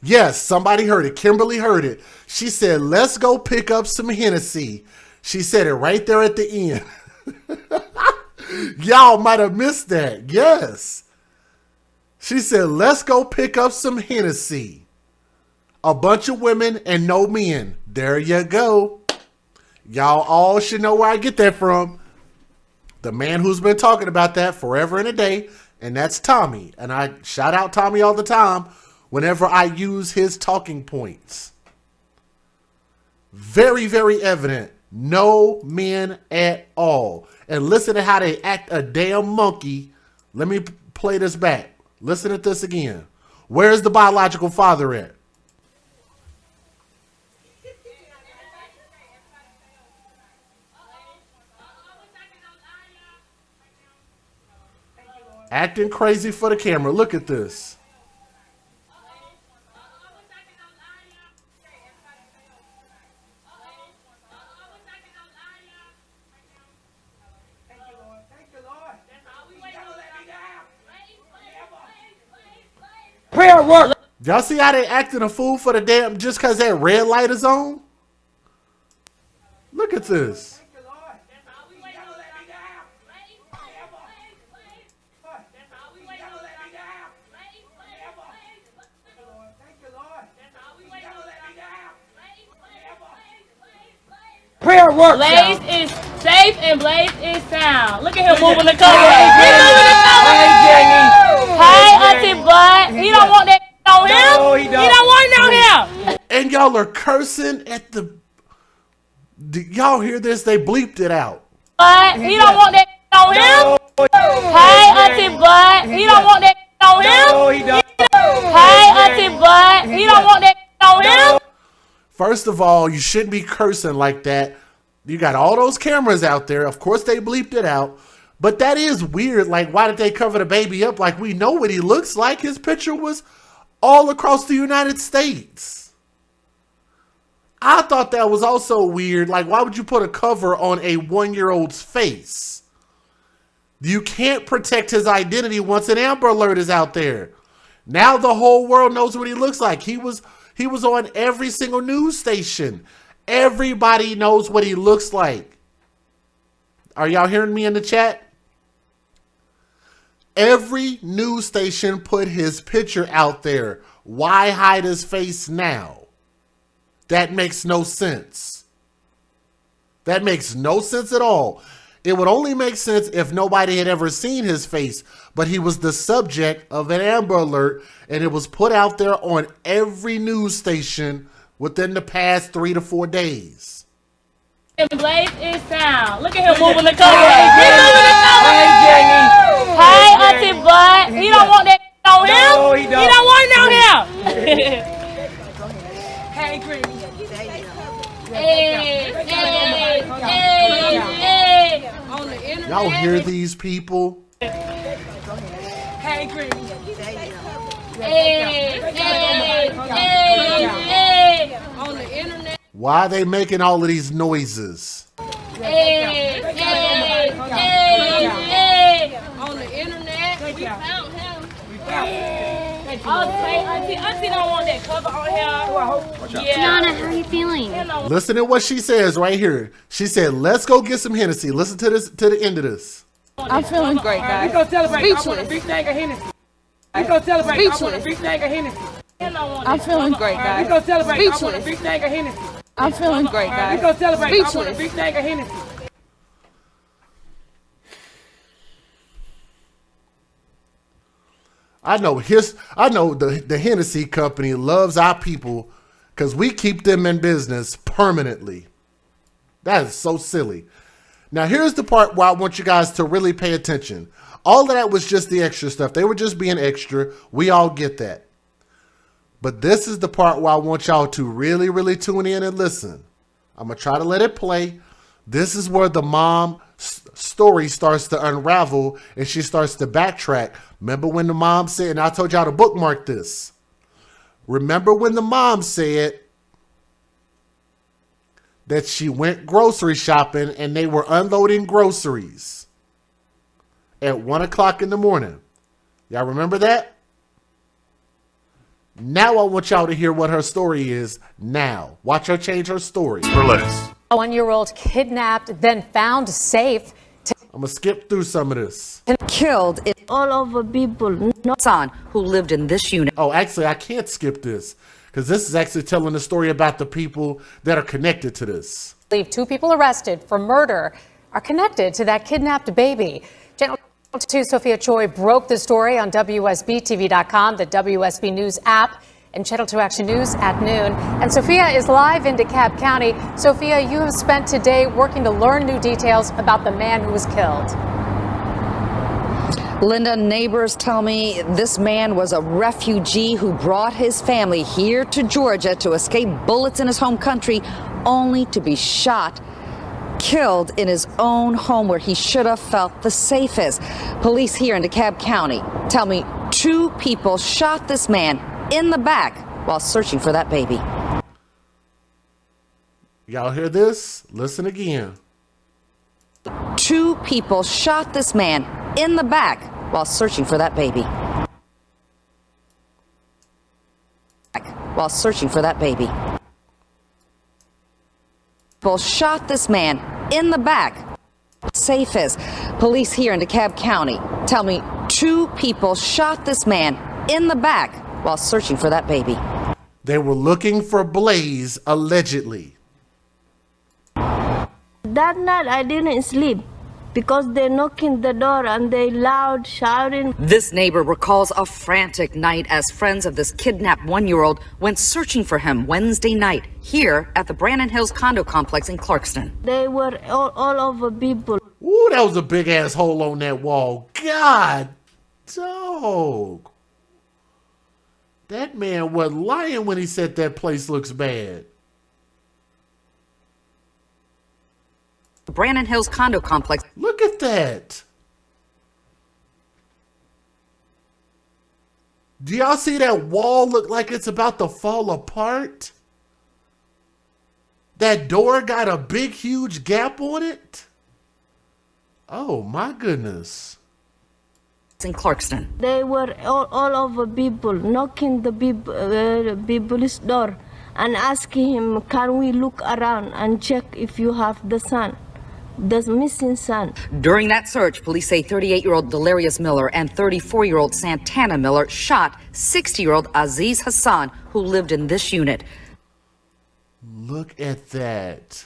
Yes, somebody heard it. Kimberly heard it. She said, let's go pick up some Hennessy. She said it right there at the end. Y'all might have missed that. Yes. She said, let's go pick up some Hennessy. A bunch of women and no men. There you go. Y'all all should know where I get that from. The man who's been talking about that forever and a day, and that's Tommy. And I shout out Tommy all the time whenever I use his talking points. Very, very evident. No men at all. And listen to how they act a damn monkey. Let me play this back. Listen to this again. Where's the biological father at? Acting crazy for the camera. Look at this. Prayer work. Y'all see how they acting a fool for the damn just because that red light is on? Look at this. Prayer work. Blaise is safe and Blaise is sound. Look at him moving the color. Hey, Auntie Bud. He don't want that on him. No, he don't. He don't want it on him. And y'all are cursing at the... Y'all hear this? They bleeped it out. But he don't want that on him. Hey, Auntie Bud. He don't want that on him. No, he don't. Hey, Auntie Bud. He don't want that on him. First of all, you shouldn't be cursing like that. You got all those cameras out there. Of course, they bleeped it out. But that is weird. Like, why did they cover the baby up? Like, we know what he looks like. His picture was all across the United States. I thought that was also weird. Like, why would you put a cover on a 1-year-old's face? You can't protect his identity once an Amber Alert is out there. Now the whole world knows what he looks like. He was on every single news station. Everybody knows what he looks like. Are y'all hearing me in the chat? Every news station put his picture out there. Why hide his face now? That makes no sense. That makes no sense at all. It would only make sense if nobody had ever seen his face, but he was the subject of an Amber Alert, and it was put out there on every news station within the past 3 to 4 days. And Blaise is sound. Look at him moving the color. Hey, Auntie Bud. He don't want that on him. No, he don't. He don't want it on him. Hey, Granny. Y'all hear these people? Hey, Granny. On the internet. Why are they making all of these noises? On the internet. We found him. Auntie don't want that cover on here. Tiana, how are you feeling? Listen to what she says right here. She said, let's go get some Hennessy. Listen to this, to the end of this. I'm feeling great, guys. We gonna celebrate. Speechless. I want a big thing of Hennessy. We gonna celebrate. I want a big thing of Hennessy. I'm feeling great, guys. We gonna celebrate. I want a Speechless. big thing of Hennessy. I'm feeling great, guys. We gonna celebrate. I want a Speechless. big thing of Hennessy. I know the Hennessy company loves our people because we keep them in business permanently. That is so silly. Now, here's the part where I want you guys to really pay attention. All of that was just the extra stuff. They were just being extra. We all get that. But this is the part where I want y'all to really, really tune in and listen. I'm going to try to let it play. This is where the mom story starts to unravel and she starts to backtrack. Remember when the mom said, and I told y'all to bookmark this. Remember when the mom said that she went grocery shopping and they were unloading groceries at 1 o'clock in the morning. Y'all remember that? Now I want y'all to hear what her story is now. Watch her change her story. For less. A 1-year-old kidnapped, then found safe. I'm going to skip through some of this. And killed it all over people. Son who lived in this unit. Oh, actually, I can't skip this because this is actually telling the story about the people that are connected to this. Leave 2 people arrested for murder are connected to that kidnapped baby. Channel 2 Sophia Choi broke the story on WSBTV.com, the WSB News app, and Channel 2 Action News at noon. And Sophia is live in DeKalb County. Sophia, you have spent today working to learn new details about the man who was killed. Linda, neighbors tell me this man was a refugee who brought his family here to Georgia to escape bullets in his home country, only to be shot, killed in his own home where he should have felt the safest. Police here in DeKalb County tell me 2 people shot this man in the back while searching for that baby. Y'all hear this? Listen again. 2 people shot this man in the back while searching for that baby. While searching for that baby. People shot this man in the back. Safest. Police here in DeKalb County tell me 2 people shot this man in the back while searching for that baby. They were looking for Blaise, allegedly. That night I didn't sleep because they knocking the door and they loud shouting. This neighbor recalls a frantic night as friends of this kidnapped 1-year-old went searching for him Wednesday night here at the Brandon Hills condo complex in Clarkston. They were all over people. Ooh, that was a big ass hole on that wall. God, dog. That man wasn't lying when he said that place looks bad. Brandon Hills condo complex. Look at that. Do y'all see that wall look like it's about to fall apart? That door got a big, huge gap on it. Oh my goodness. It's in Clarkston. They were all over people, knocking the people's door and asking him, can we look around and check if you have the son? The missing son. During that search, police say 38-year-old Delarius Miller and 34-year-old Santana Miller shot 60-year-old Aziz Hassan, who lived in this unit. Look at that.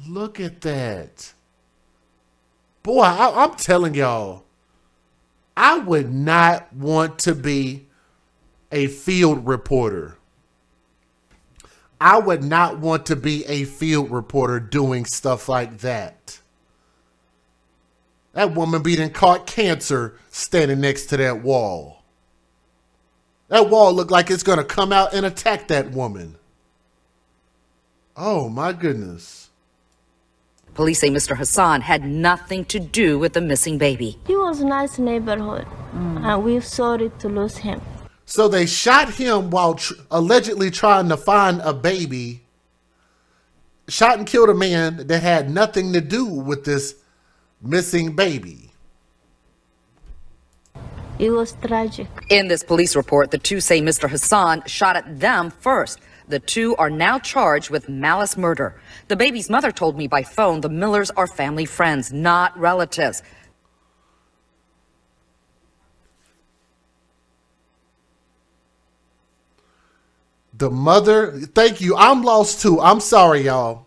Look at that. Boy, I'm telling y'all, I would not want to be a field reporter. I would not want to be a field reporter doing stuff like that. That woman done caught cancer standing next to that wall. That wall looked like it's going to come out and attack that woman. Oh, my goodness. Police say Mr. Hassan had nothing to do with the missing baby. He was a nice neighborhood, and we're sorry to lose him. So they shot him while allegedly trying to find a baby. Shot and killed a man that had nothing to do with this missing baby. It was tragic. In this police report, the 2 say Mr. Hassan shot at them first. The 2 are now charged with malice murder. The baby's mother told me by phone the Millers are family friends, not relatives. The mother, thank you. I'm lost too. I'm sorry, y'all.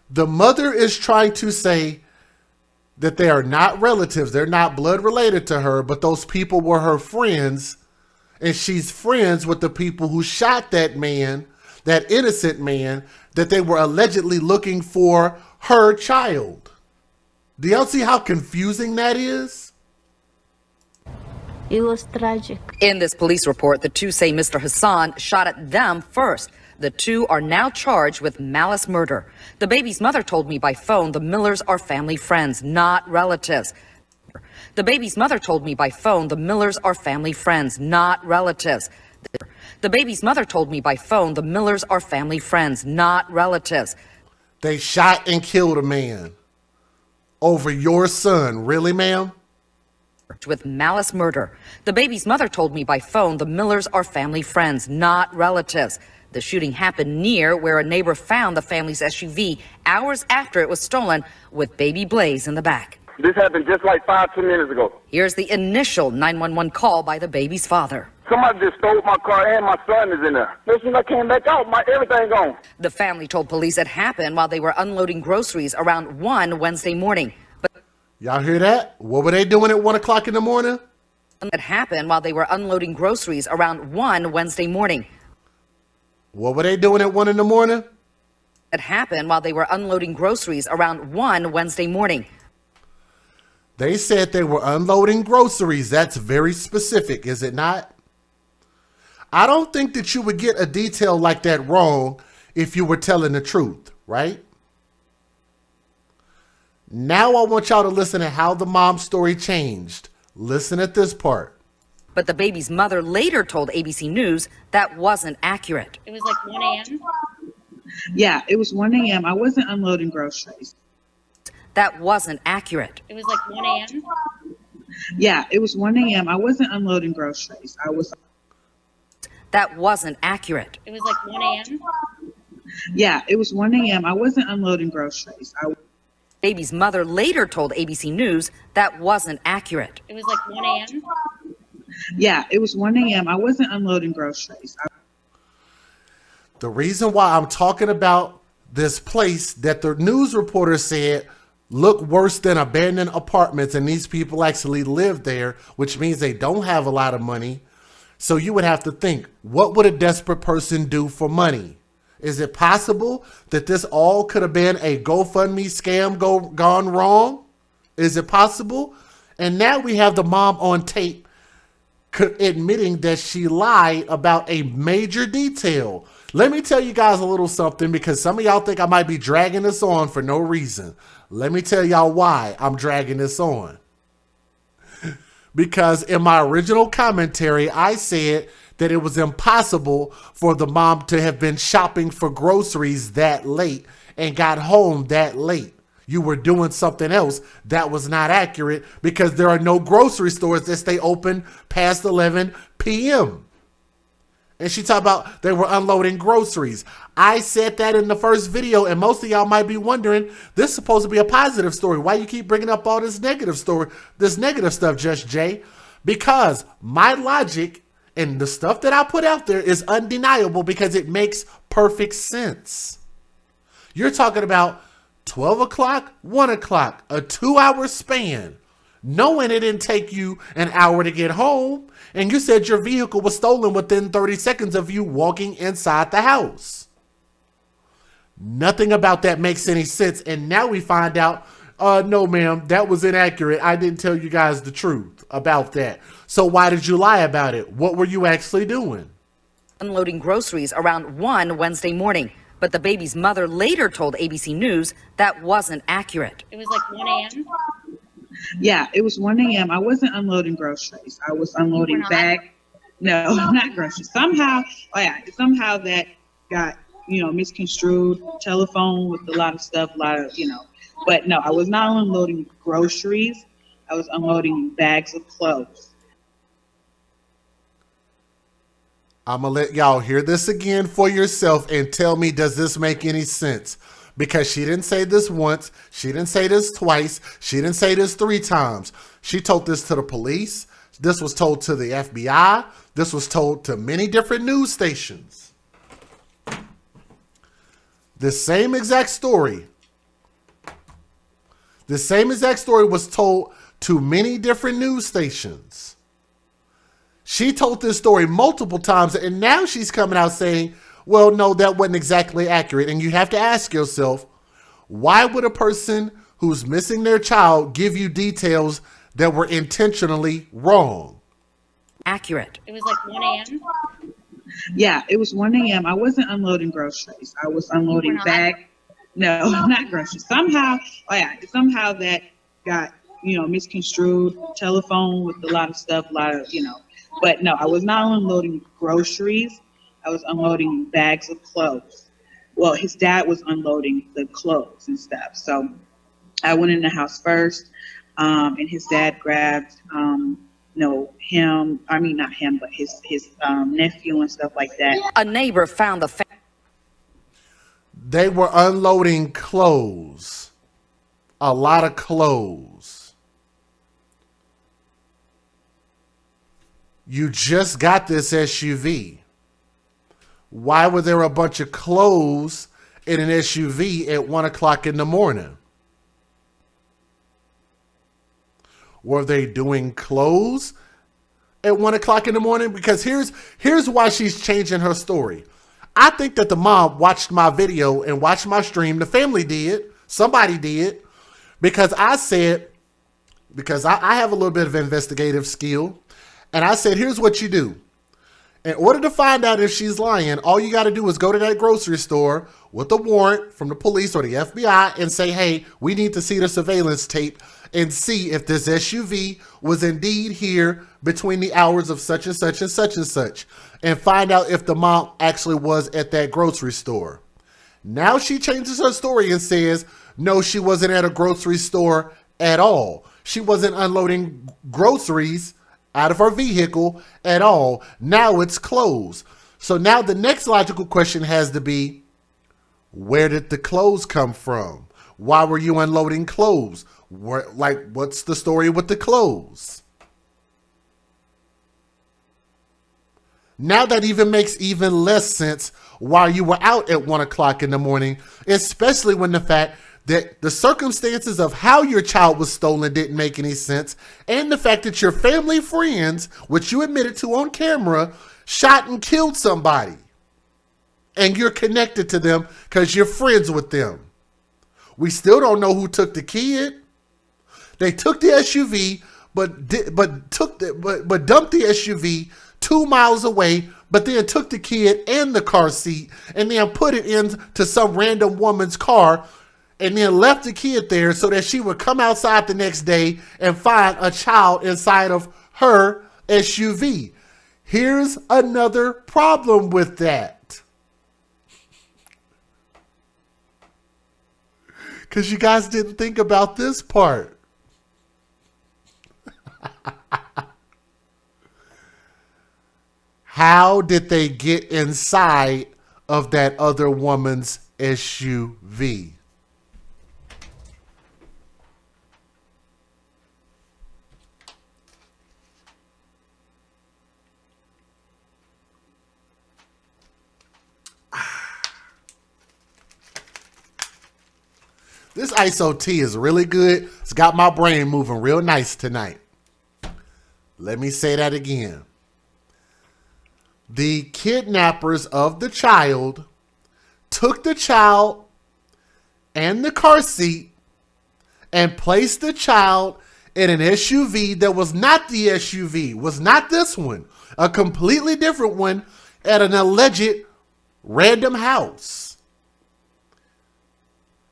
The mother is trying to say that they are not relatives. They're not blood related to her, but those people were her friends. And she's friends with the people who shot that man, that innocent man, that they were allegedly looking for her child. Do y'all see how confusing that is? It was tragic. In this police report, the 2 say Mr. Hassan shot at them first. The 2 are now charged with malice murder. The baby's mother told me by phone the Millers are family friends, not relatives. The baby's mother told me by phone the Millers are family friends, not relatives. The baby's mother told me by phone the Millers are family friends, not relatives. They shot and killed a man over your son. Really, ma'am? With malice murder. The baby's mother told me by phone the Millers are family friends, not relatives. The shooting happened near where a neighbor found the family's SUV hours after it was stolen with baby Blaise in the back. This happened just like 5-10 minutes ago. Here's the initial 911 call by the baby's father. Somebody just stole my car and my son is in there. As soon as I came back out, everything gone. The family told police it happened while they were unloading groceries around 1 Wednesday morning. But y'all hear that? What were they doing at 1 o'clock in the morning? It happened while they were unloading groceries around 1 Wednesday morning. What were they doing at 1 in the morning? It happened while they were unloading groceries around 1 Wednesday morning. They said they were unloading groceries. That's very specific, is it not? I don't think that you would get a detail like that wrong if you were telling the truth, right? Now I want y'all to listen to how the mom's story changed. Listen at this part. But the baby's mother later told ABC News that wasn't accurate. It was like 1 a.m. Yeah, it was 1 a.m. I wasn't unloading groceries. That wasn't accurate. It was like 1 a.m. Yeah, it was 1 a.m. I wasn't unloading groceries. That wasn't accurate. It was like 1 a.m. Yeah, it was 1 a.m. I wasn't unloading groceries. Baby's mother later told ABC News that wasn't accurate. It was like 1 a.m. Yeah, it was 1 a.m. I wasn't unloading groceries. The reason why I'm talking about this place that the news reporter said look worse than abandoned apartments, and these people actually live there, which means they don't have a lot of money. So you would have to think, what would a desperate person do for money? Is it possible that this all could have been a GoFundMe scam gone wrong? Is it possible? And now we have the mom on tape admitting that she lied about a major detail. Let me tell you guys a little something, because some of y'all think I might be dragging this on for no reason. Let me tell y'all why I'm dragging this on. Because in my original commentary, I said that it was impossible for the mom to have been shopping for groceries that late and got home that late. You were doing something else that was not accurate, because there are no grocery stores that stay open past 11 p.m. And she talked about they were unloading groceries. I said that in the first video, and most of y'all might be wondering, this is supposed to be a positive story. Why you keep bringing up all this negative story, this negative stuff, Just Jay? Because my logic and the stuff that I put out there is undeniable, because it makes perfect sense. You're talking about 12 o'clock, 1 o'clock, a 2-hour span, knowing it didn't take you an hour to get home, and you said your vehicle was stolen within 30 seconds of you walking inside the house. Nothing about that makes any sense, and now we find out, no ma'am, that was inaccurate. I didn't tell you guys the truth about that. So why did you lie about it? What were you actually doing? Unloading groceries around 1 Wednesday morning. But the baby's mother later told ABC News that wasn't accurate. It was like 1 a.m. Yeah, it was 1 a.m. I wasn't unloading groceries. I was unloading No, not groceries. Somehow that got, misconstrued. Telephone with a lot of stuff, But no, I was not unloading groceries. I was unloading bags of clothes. I'm going to let y'all hear this again for yourself and tell me, does this make any sense? Because she didn't say this once. She didn't say this twice. She didn't say this 3 times. She told this to the police. This was told to the FBI. This was told to many different news stations. The same exact story. The same exact story was told to many different news stations. She told this story multiple times, and now she's coming out saying, well, no, that wasn't exactly accurate. And you have to ask yourself, why would a person who's missing their child give you details that were intentionally wrong? Accurate. It was like 1 a.m. Yeah, it was 1 a.m. I wasn't unloading groceries. I was unloading No, not groceries. Somehow that got, misconstrued. Telephone with a lot of stuff, But no, I was not unloading groceries. I was unloading bags of clothes. Well, his dad was unloading the clothes and stuff. So I went in the house first, and his dad grabbed, not him, but his nephew and stuff like that. A neighbor found the They were unloading clothes. A lot of clothes. You just got this SUV. Why were there a bunch of clothes in an SUV at 1 o'clock in the morning? Were they doing clothes at 1 o'clock in the morning? Because here's why she's changing her story. I think that the mom watched my video and watched my stream. The family did. Somebody did. Because I said, because I have a little bit of investigative skill. And I said, here's what you do. In order to find out if she's lying, all you got to do is go to that grocery store with a warrant from the police or the FBI and say, hey, we need to see the surveillance tape and see if this SUV was indeed here between the hours of such and such and such and such, and find out if the mom actually was at that grocery store. Now she changes her story and says, no, she wasn't at a grocery store at all. She wasn't unloading groceries out of her vehicle at all. Now it's closed. So now the next logical question has to be, where did the clothes come from? Why were you unloading clothes? What's the story with the clothes? Now that even makes even less sense while you were out at 1 o'clock in the morning, especially when the fact that the circumstances of how your child was stolen didn't make any sense, and the fact that your family friends, which you admitted to on camera, shot and killed somebody. And you're connected to them because you're friends with them. We still don't know who took the kid. They took the SUV, but dumped the SUV 2 miles away, but then took the kid and the car seat and then put it into some random woman's car and then left the kid there so that she would come outside the next day and find a child inside of her SUV. Here's another problem with that. Because you guys didn't think about this part. How did they get inside of that other woman's SUV? This ISO tea is really good. It's got my brain moving real nice tonight. Let me say that again. The kidnappers of the child took the child and the car seat and placed the child in an SUV that was not the SUV, was not this one, a completely different one at an alleged random house.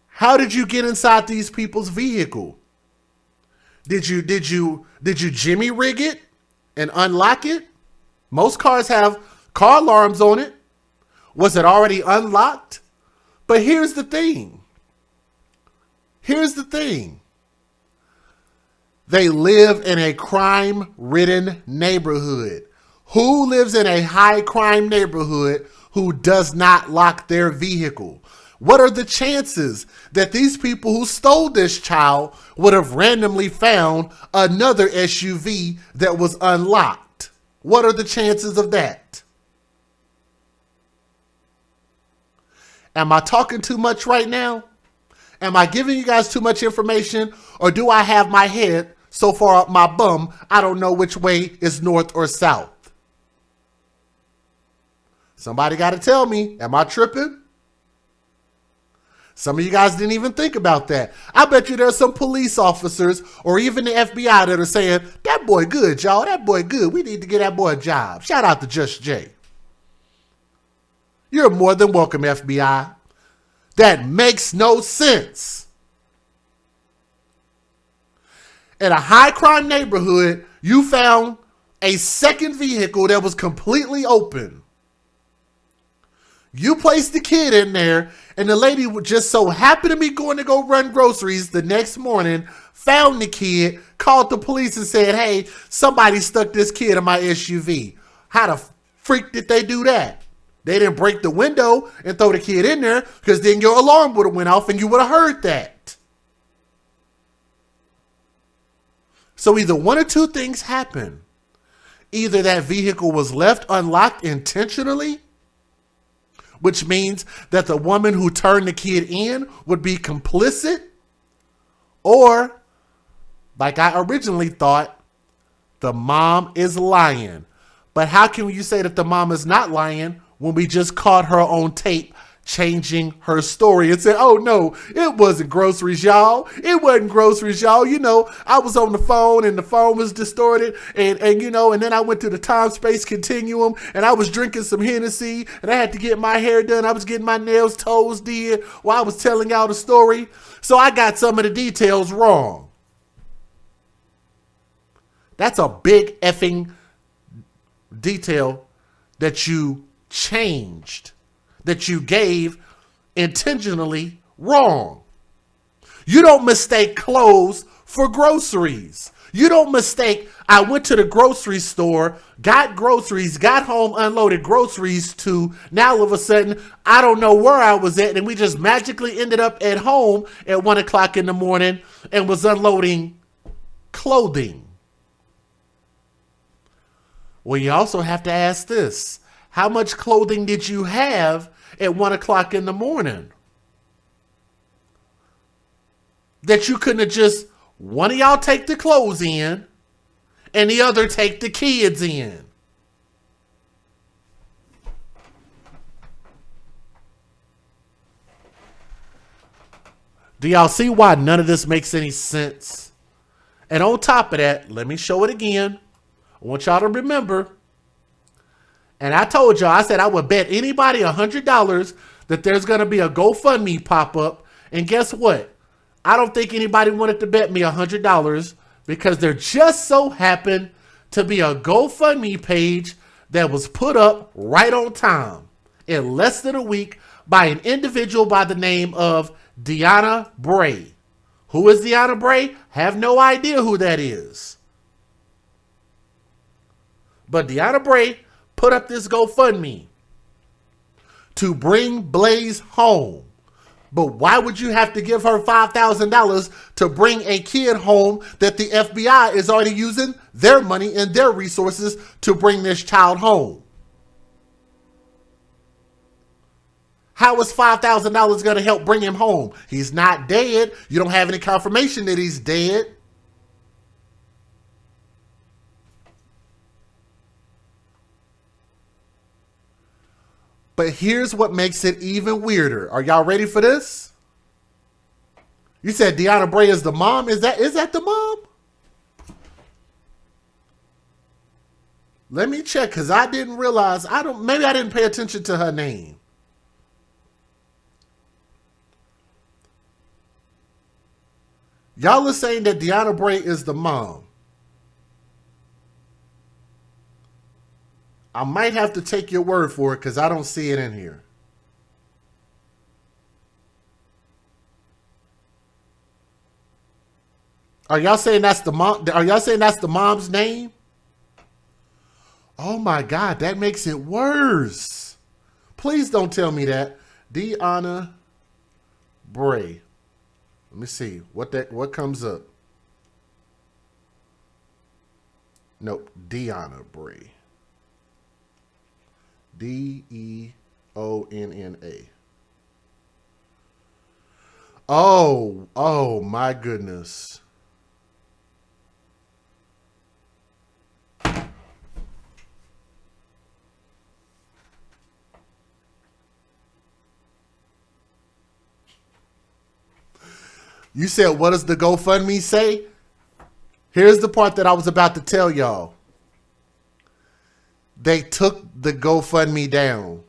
How did you get inside these people's vehicle? Did you jimmy rig it and unlock it? Most cars have car alarms on it. Was it already unlocked? But here's the thing. Here's the thing. They live in a crime-ridden neighborhood. Who lives in a high-crime neighborhood who does not lock their vehicle? What are the chances that these people who stole this child would have randomly found another SUV that was unlocked? What are the chances of that? Am I talking too much right now? Am I giving you guys too much information? Or do I have my head so far up my bum, I don't know which way is north or south? Somebody got to tell me, am I tripping? Some of you guys didn't even think about that. I bet you there's some police officers or even the FBI that are saying, that boy good, y'all. That boy good. We need to get that boy a job. Shout out to Just Jay. You're more than welcome, FBI. That makes no sense. In a high crime neighborhood, you found a second vehicle that was completely open. You placed the kid in there, and the lady would just so happen to be going to go run groceries the next morning, found the kid, called the police and said, hey, somebody stuck this kid in my SUV. How the freak did they do that? They didn't break the window and throw the kid in there, because then your alarm would have went off and you would have heard that. So either one or two things happen. Either that vehicle was left unlocked intentionally, which means that the woman who turned the kid in would be complicit, or, like I originally thought, the mom is lying. But how can you say that the mom is not lying when we just caught her on tape changing her story and said, oh no, it wasn't groceries, y'all. It wasn't groceries, y'all. You know, I was on the phone and the phone was distorted and you know, and then I went to the time-space continuum and I was drinking some Hennessy and I had to get my hair done. I was getting my nails, toes did while I was telling y'all the story. So I got some of the details wrong. That's a big effing detail that you changed, that you gave intentionally wrong. You don't mistake clothes for groceries. You don't mistake, I went to the grocery store, got groceries, got home, unloaded groceries to now all of a sudden, I don't know where I was at. And we just magically ended up at home at 1 o'clock in the morning and was unloading clothing. Well, you also have to ask this. How much clothing did you have at 1 o'clock in the morning that you couldn't have just one of y'all take the clothes in and the other take the kids in? Do y'all see why none of this makes any sense? And on top of that, let me show it again. I want y'all to remember. And I told y'all, I said I would bet anybody $100 that there's going to be a GoFundMe pop up. And guess what? I don't think anybody wanted to bet me $100 because there just so happened to be a GoFundMe page that was put up right on time in less than a week by an individual by the name of Deanna Bray. Who is Deanna Bray? Have no idea who that is. But Deanna Bray put up this GoFundMe to bring Blaise home. But why would you have to give her $5,000 to bring a kid home that the FBI is already using their money and their resources to bring this child home? How is $5,000 going to help bring him home? He's not dead. You don't have any confirmation that he's dead. But here's what makes it even weirder. Are y'all ready for this? You said Deanna Bray is the mom. Is that the mom? Let me check because I didn't realize. Maybe I didn't pay attention to her name. Y'all are saying that Deanna Bray is the mom. I might have to take your word for it because I don't see it in here. Are y'all saying that's the mom? Are y'all saying that's the mom's name? Oh my God, that makes it worse. Please don't tell me that. Deanna Bray. Let me see what comes up. Nope, Deanna Bray. Deonna. Oh my goodness. You said, what does the GoFundMe say? Here's the part that I was about to tell y'all. They took the GoFundMe down.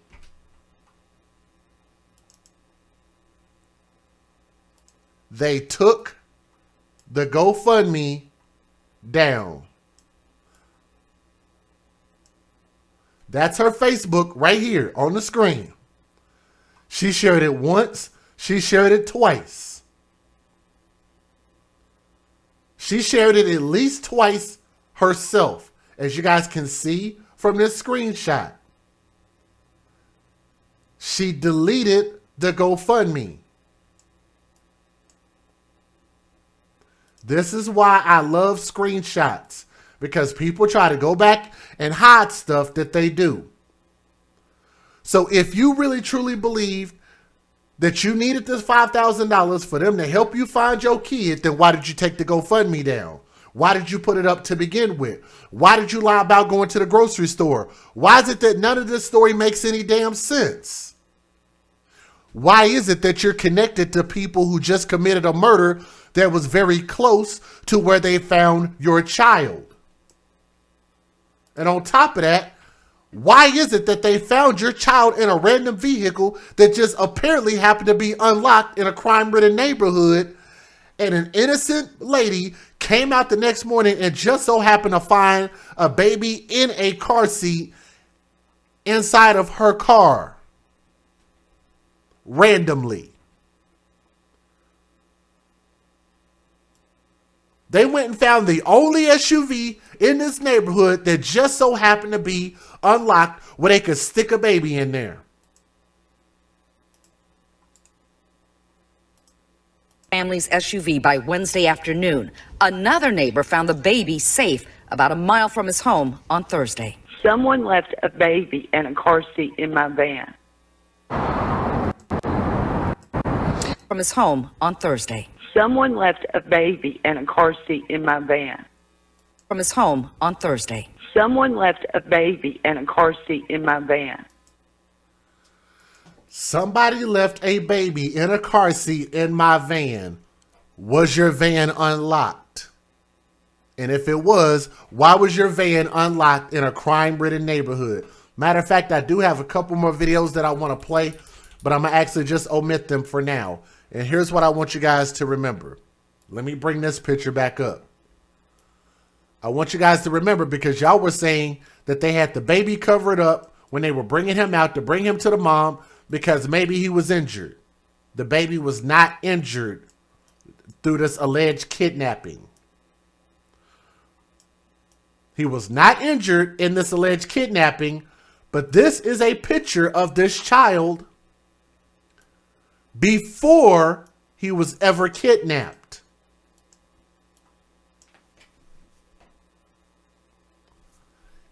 They took the GoFundMe down. That's her Facebook right here on the screen. She shared it once. She shared it twice. She shared it at least twice herself, as you guys can see from this screenshot. She deleted the GoFundMe. This is why I love screenshots, because people try to go back and hide stuff that they do. So if you really truly believe that you needed this $5,000 for them to help you find your kid, then why did you take the GoFundMe down? Why did you put it up to begin with? Why did you lie about going to the grocery store? Why is it that none of this story makes any damn sense? Why is it that you're connected to people who just committed a murder that was very close to where they found your child? And on top of that, why is it that they found your child in a random vehicle that just apparently happened to be unlocked in a crime-ridden neighborhood, and an innocent lady came out the next morning and just so happened to find a baby in a car seat inside of her car randomly? They went and found the only SUV in this neighborhood that just so happened to be unlocked where they could stick a baby in there. Family's SUV by Wednesday afternoon. Another neighbor found the baby safe about a mile from his home on Thursday. Someone left a baby and a car seat in my van. From his home on Thursday. Someone left a baby and a car seat in my van. From his home on Thursday. Someone left a baby and a car seat in my van. Somebody left a baby in a car seat in my van. Was your van unlocked? And if it was, why was your van unlocked in a crime-ridden neighborhood? Matter of fact, I do have a couple more videos that I want to play, but I'm going to actually just omit them for now. And here's what I want you guys to remember. Let me bring this picture back up. I want you guys to remember, because y'all were saying that they had the baby covered up when they were bringing him out to bring him to the mom because maybe he was injured. The baby was not injured through this alleged kidnapping. He was not injured in this alleged kidnapping, but this is a picture of this child before he was ever kidnapped.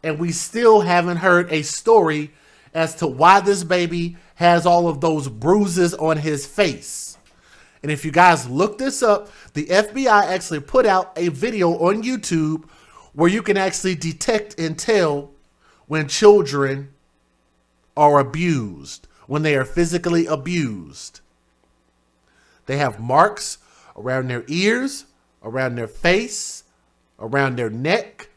And we still haven't heard a story as to why this baby has all of those bruises on his face. And if you guys look this up, the FBI actually put out a video on YouTube where you can actually detect and tell when children are abused, when they are physically abused. They have marks around their ears, around their face, around their neck.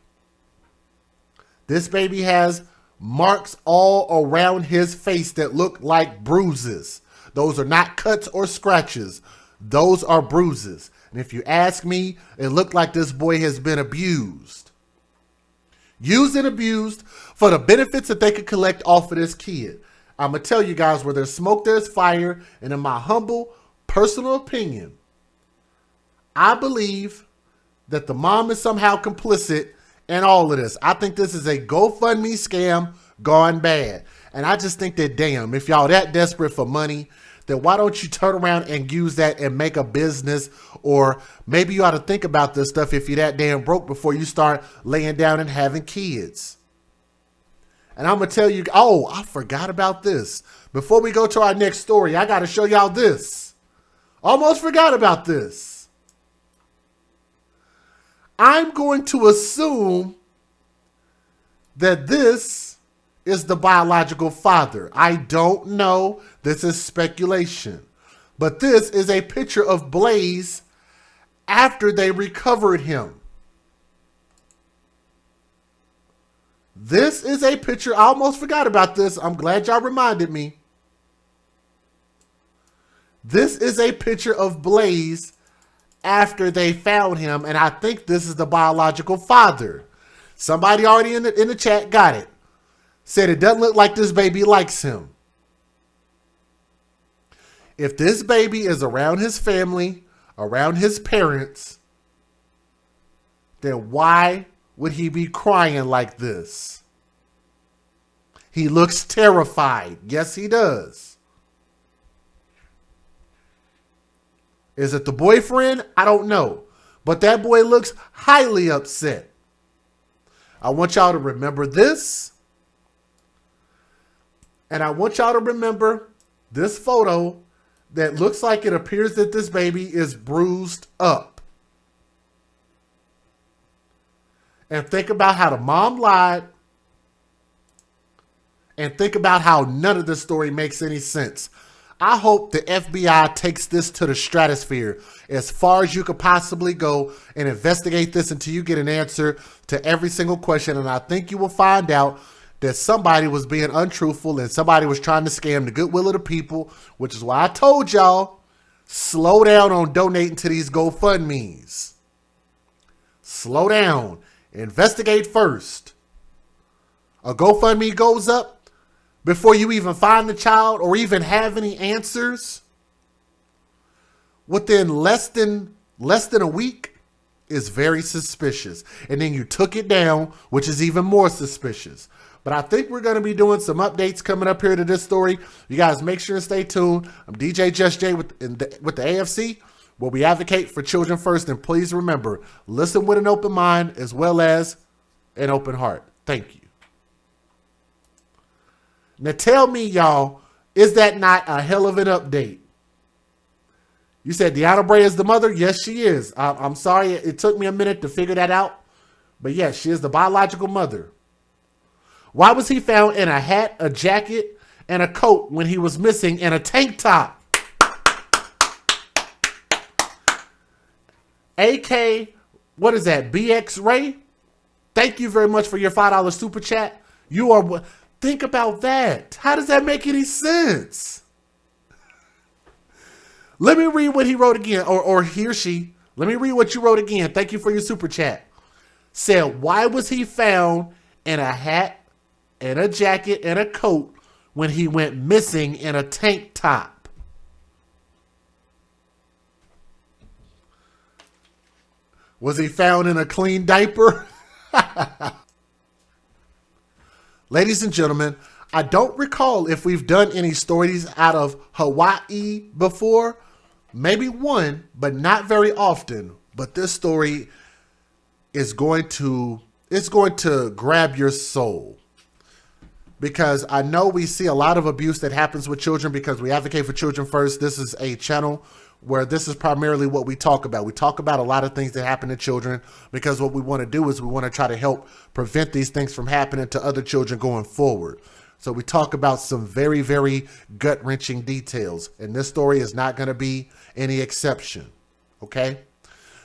This baby has marks all around his face that look like bruises. Those are not cuts or scratches. Those are bruises. And if you ask me, it looked like this boy has been abused. Used and abused for the benefits that they could collect off of this kid. I'm going to tell you guys, where there's smoke, there's fire. And in my humble personal opinion, I believe that the mom is somehow complicit in all of this. I think this is a GoFundMe scam gone bad. And I just think that, damn, if y'all that desperate for money, then why don't you turn around and use that and make a business? Or maybe you ought to think about this stuff if you're that damn broke before you start laying down and having kids. And I'm going to tell you, oh, I forgot about this. Before we go to our next story, I got to show y'all this. Almost forgot about this. I'm going to assume that this is the biological father. I don't know. This is speculation. But this is a picture of Blaise after they recovered him. This is a picture. I almost forgot about this. I'm glad y'all reminded me. This is a picture of Blaise after they found him, and I think this is the biological father. Somebody already in the chat got it. Said it doesn't look like this baby likes him. If this baby is around his family, around his parents, then why would he be crying like this? He looks terrified. Yes, he does. Is it the boyfriend? I don't know. But that boy looks highly upset. I want y'all to remember this. And I want y'all to remember this photo that looks like it appears that this baby is bruised up. And think about how the mom lied. And think about how none of this story makes any sense. I hope the FBI takes this to the stratosphere as far as you could possibly go and investigate this until you get an answer to every single question. And I think you will find out that somebody was being untruthful and somebody was trying to scam the goodwill of the people, which is why I told y'all, slow down on donating to these GoFundMes. Slow down. Investigate first. A GoFundMe goes up before you even find the child or even have any answers within less than a week is very suspicious. And then you took it down, which is even more suspicious. But I think we're going to be doing some updates coming up here to this story. You guys make sure and stay tuned. I'm DJ Just Jay with the AFC, where we advocate for children first. And please remember, listen with an open mind as well as an open heart. Thank you. Now tell me, y'all, is that not a hell of an update? You said Deanna Bray is the mother? Yes, she is. I'm sorry it took me a minute to figure that out. But yes, she is the biological mother. Why was he found in a hat, a jacket, and a coat when he was missing in a tank top? AK, what is that, BX Ray? Thank you very much for your $5 super chat. You are... Think about that. How does that make any sense? Let me read what he wrote again, or he or she. Let me read what you wrote again. Thank you for your super chat. Said, why was he found in a hat and a jacket and a coat when he went missing in a tank top? Was he found in a clean diaper? Ladies and gentlemen, I don't recall if we've done any stories out of Hawaii before. Maybe one, but not very often. But this story is going to grab your soul. Because I know we see a lot of abuse that happens with children because we advocate for children first. This is a channel where this is primarily what we talk about. We talk about a lot of things that happen to children because what we want to do is we want to try to help prevent these things from happening to other children going forward. So we talk about some very, very gut-wrenching details. And this story is not going to be any exception. Okay?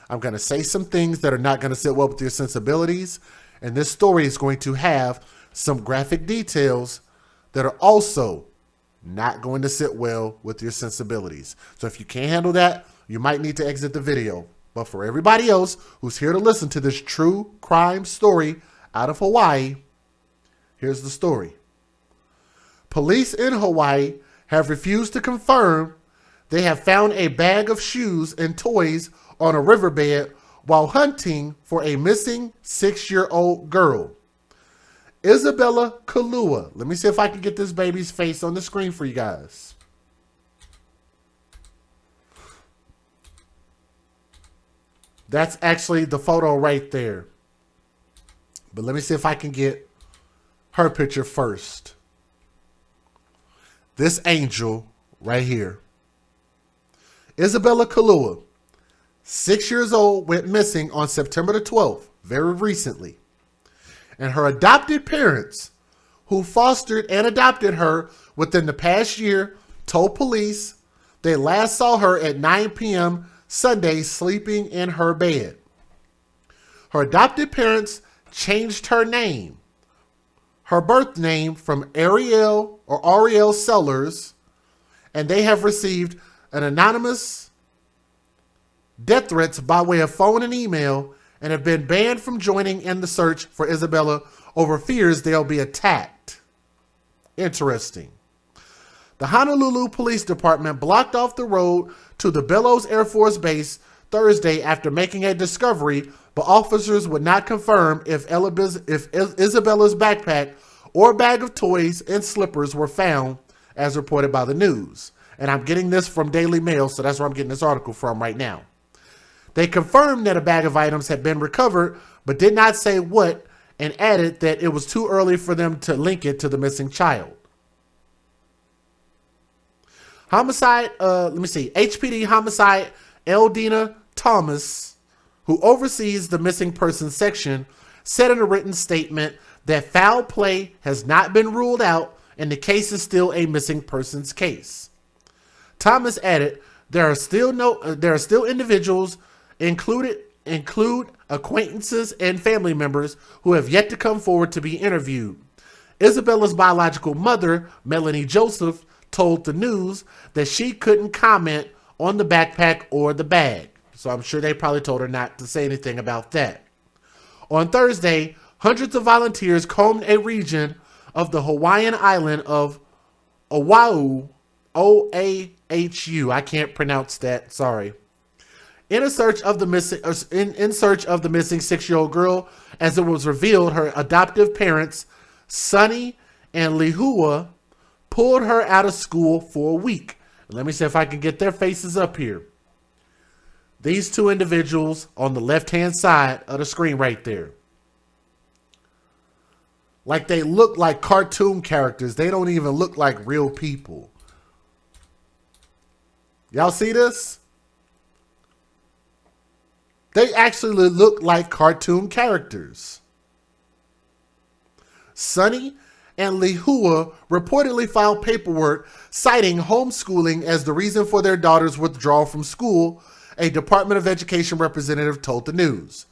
I'm going to say some things that are not going to sit well with your sensibilities. And this story is going to have some graphic details that are also not going to sit well with your sensibilities. So if you can't handle that, you might need to exit the video. But for everybody else who's here to listen to this true crime story out of Hawaii, here's the story. Police in Hawaii have refused to confirm they have found a bag of shoes and toys on a riverbed while hunting for a missing 6-year-old girl. Isabella Kahlua. Let me see if I can get this baby's face on the screen for you guys. That's actually the photo right there. But let me see if I can get her picture first. This angel right here. Isabella Kahlua, 6 years old, went missing on September the 12th, very recently. And her adopted parents, who fostered and adopted her within the past year, told police they last saw her at 9 p.m. Sunday sleeping in her bed. Her adopted parents changed her name, her birth name, from Ariel Sellers, and they have received an anonymous death threats by way of phone and email and have been banned from joining in the search for Isabella over fears they'll be attacked. Interesting. The Honolulu Police Department blocked off the road to the Bellows Air Force Base Thursday after making a discovery, but officers would not confirm if Isabella's backpack or bag of toys and slippers were found, as reported by the news. And I'm getting this from Daily Mail, so that's where I'm getting this article from right now. They confirmed that a bag of items had been recovered, but did not say what, and added that it was too early for them to link it to the missing child. HPD Homicide Eldina Thomas, who oversees the missing persons section, said in a written statement that foul play has not been ruled out and the case is still a missing persons case. Thomas added, there are still individuals, include acquaintances and family members, who have yet to come forward to be interviewed. Isabella's biological mother, Melanie Joseph, told the news that she couldn't comment on the backpack or the bag. So I'm sure they probably told her not to say anything about that. On Thursday, hundreds of volunteers combed a region of the Hawaiian island of Oahu, O-A-H-U. I can't pronounce that, sorry. In search of the missing 6-year-old girl, as it was revealed her adoptive parents, Sonny and Lihua, pulled her out of school for a week. Let me see if I can get their faces up here. These two individuals on the left-hand side of the screen right there. Like they look like cartoon characters. They don't even look like real people. Y'all see this? They actually look like cartoon characters. Sonny and Lihua reportedly filed paperwork citing homeschooling as the reason for their daughter's withdrawal from school, a Department of Education representative told the news.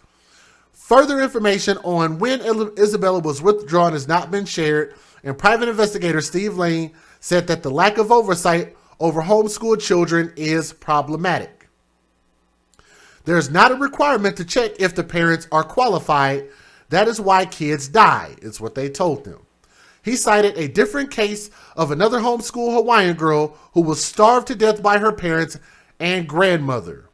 Further information on when Isabella was withdrawn has not been shared, and private investigator Steve Lane said that the lack of oversight over homeschooled children is problematic. There's not a requirement to check if the parents are qualified. That is why kids die, is what they told them. He cited a different case of another homeschool Hawaiian girl who was starved to death by her parents and grandmother.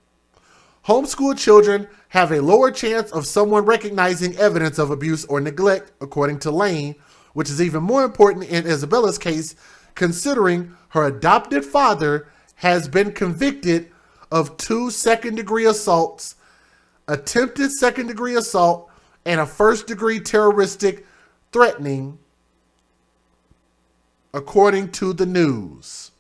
Homeschooled children have a lower chance of someone recognizing evidence of abuse or neglect, according to Lane, which is even more important in Isabella's case, considering her adopted father has been convicted of 2 second-degree assaults, attempted second-degree assault, and a first-degree terroristic threatening, according to the news.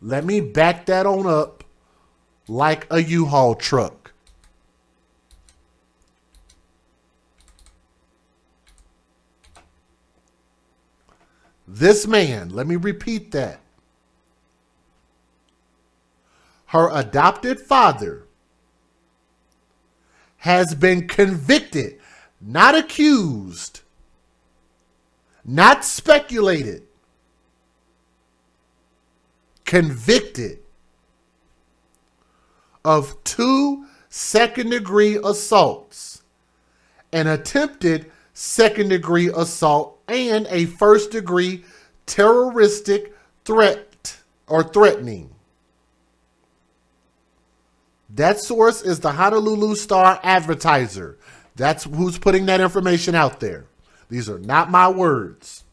Let me back that on up like a U-Haul truck. This man, let me repeat that. Her adopted father has been convicted, not accused, not speculated, convicted of 2 second-degree assaults, an attempted second-degree assault, and a first-degree terroristic threat or threatening. That source is the Honolulu Star-Advertiser. That's who's putting that information out there. These are not my words.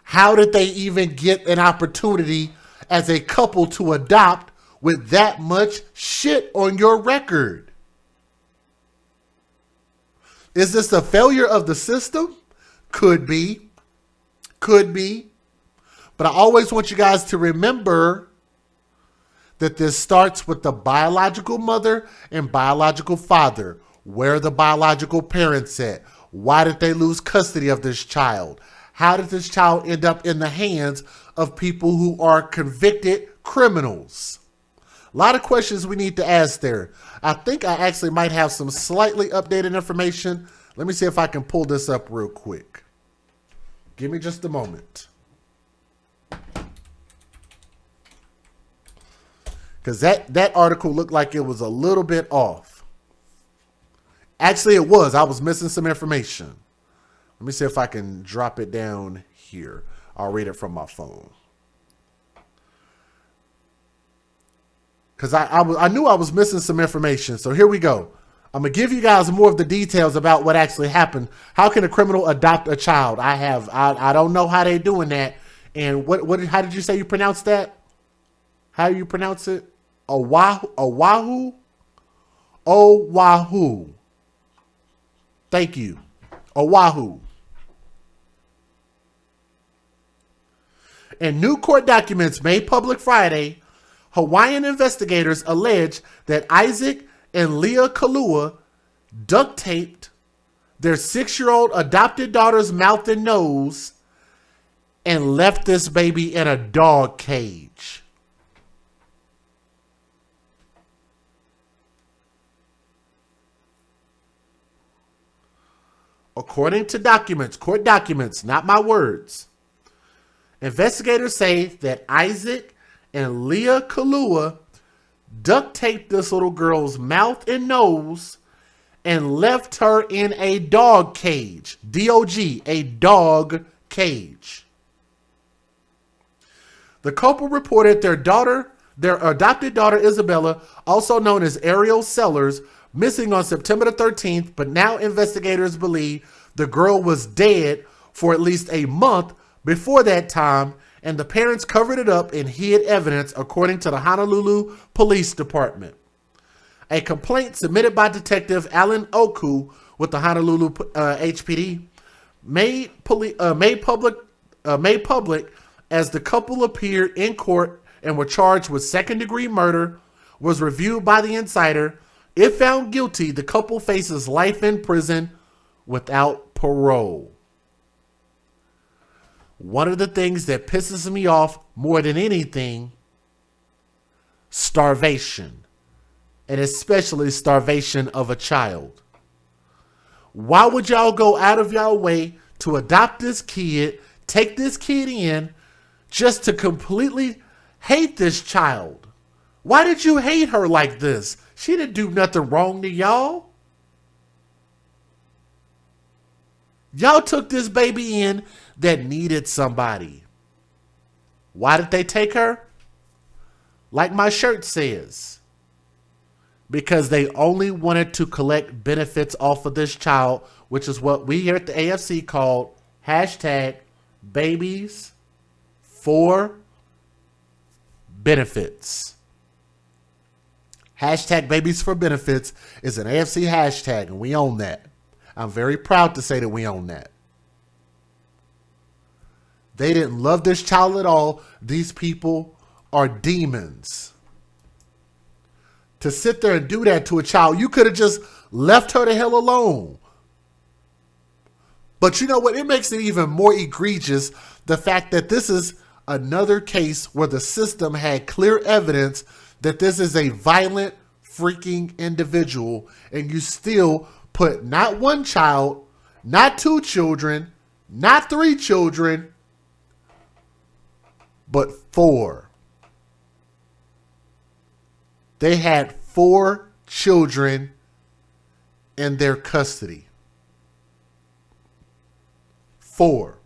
How did they even get an opportunity as a couple to adopt with that much shit on your record? Is this a failure of the system? Could be. Could be. But I always want you guys to remember that this starts with the biological mother and biological father. Where are the biological parents at? Why did they lose custody of this child? How did this child end up in the hands of people who are convicted criminals? A lot of questions we need to ask there. I think I actually might have some slightly updated information. Let me see if I can pull this up real quick. Give me just a moment. Because that article looked like it was a little bit off. Actually, it was. I was missing some information. Let me see if I can drop it down here. I'll read it from my phone. Because I knew I was missing some information. So here we go. I'm going to give you guys more of the details about what actually happened. How can a criminal adopt a child? I don't know how they're doing that. And how did you say you pronounce that? How do you pronounce it? Oahu? Oahu. Thank you. Oahu. In new court documents made public Friday, Hawaiian investigators allege that Isaac and Leah Kahlua duct taped their 6-year-old adopted daughter's mouth and nose and left this baby in a dog cage. According to documents, court documents, not my words, investigators say that Isaac and Leah Kahlua duct taped this little girl's mouth and nose and left her in a dog cage. D-O-G, a dog cage. The couple reported their adopted daughter Isabella, also known as Ariel Sellers, missing on September the 13th, but now investigators believe the girl was dead for at least a month before that time, and the parents covered it up and hid evidence, according to the Honolulu Police Department. A complaint submitted by Detective Alan Oku with the Honolulu HPD made public as the couple appeared in court and were charged with second-degree murder, was reviewed by the Insider. If found guilty, the couple faces life in prison without parole. One of the things that pisses me off more than anything, starvation, and especially starvation of a child. Why would y'all go out of y'all way to adopt this kid, take this kid in, just to completely hate this child? Why did you hate her like this? She didn't do nothing wrong to y'all. Y'all took this baby in that needed somebody. Why did they take her? Like my shirt says, because they only wanted to collect benefits off of this child, which is what we here at the AFC called #babies for benefits. #babies for benefits is an AFC hashtag, and we own that. I'm very proud to say that we own that. They didn't love this child at all. These people are demons. To sit there and do that to a child, you could have just left her the hell alone. But you know what? It makes it even more egregious, the fact that this is another case where the system had clear evidence that this is a violent freaking individual, and you still put not one child, not 2 children, not 3 children, but 4. They had 4 children in their custody. 4.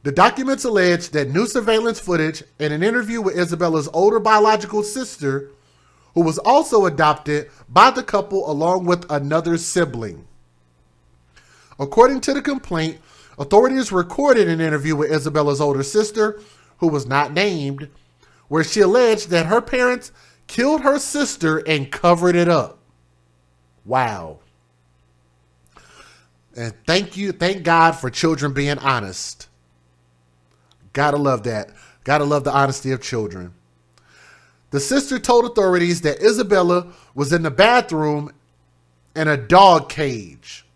The documents allege that new surveillance footage and an interview with Isabella's older biological sister, who was also adopted by the couple along with another sibling. According to the complaint, authorities recorded an interview with Isabella's older sister, who was not named, where she alleged that her parents killed her sister and covered it up. Wow. And thank God for children being honest. Gotta love that. Gotta love the honesty of children. The sister told authorities that Isabella was in the bathroom in a dog cage,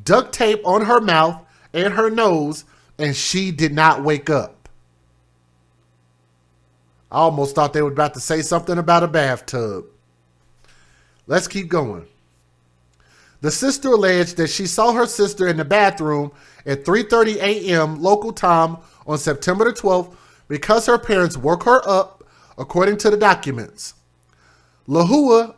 duct tape on her mouth and her nose, and she did not wake up. I almost thought they were about to say something about a bathtub. Let's keep going. The sister alleged that she saw her sister in the bathroom at 3:30 a.m. local time on September the 12th because her parents woke her up, according to the documents. Kahlua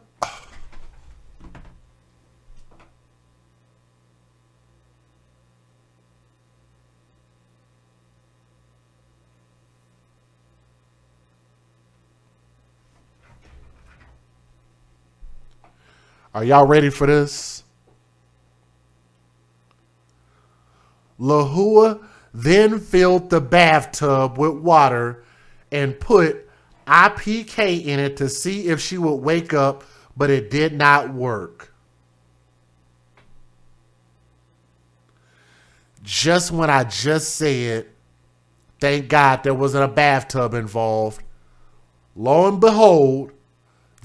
Are y'all ready for this? Kahlua then filled the bathtub with water and put IPK in it to see if she would wake up, but it did not work. Just when I just said, thank God there wasn't a bathtub involved, lo and behold,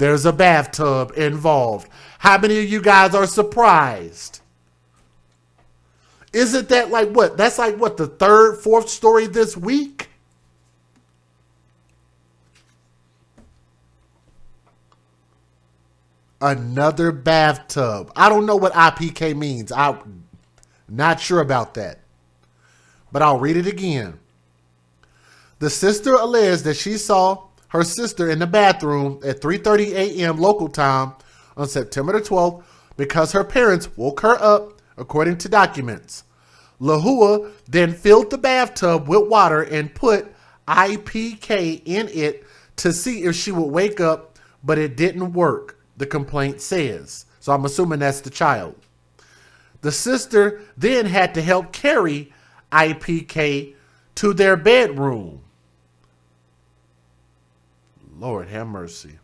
there's a bathtub involved. How many of you guys are surprised? Isn't that like what? That's like what, the third, fourth story this week? Another bathtub. I don't know what IPK means. I'm not sure about that. But I'll read it again. The sister alleged that she saw her sister in the bathroom at 3:30 a.m. local time on September the 12th because her parents woke her up, according to documents. Kahlua then filled the bathtub with water and put IPK in it to see if she would wake up, but it didn't work, the complaint says. So I'm assuming that's the child. The sister then had to help carry IPK to their bedroom. Lord have mercy.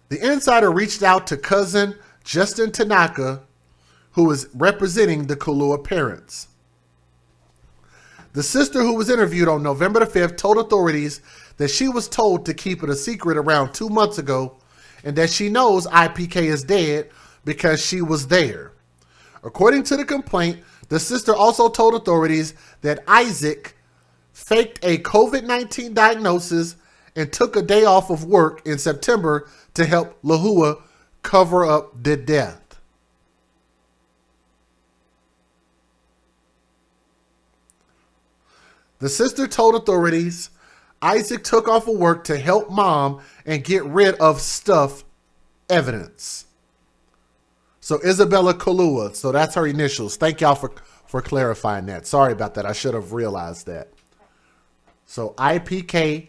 The insider reached out to cousin Justin Tanaka, who is representing the Kahlua parents. The sister, who was interviewed on November the 5th, told authorities that she was told to keep it a secret around 2 months ago and that she knows IPK is dead because she was there. According to the complaint, the sister also told authorities that Isaac faked a COVID-19 diagnosis and took a day off of work in September to help Kahlua cover up the death. The sister told authorities Isaac took off of work to help mom and get rid of stuff evidence. So Isabella Kahlua, so that's her initials. Thank y'all for clarifying that. Sorry about that. I should have realized that. So IPK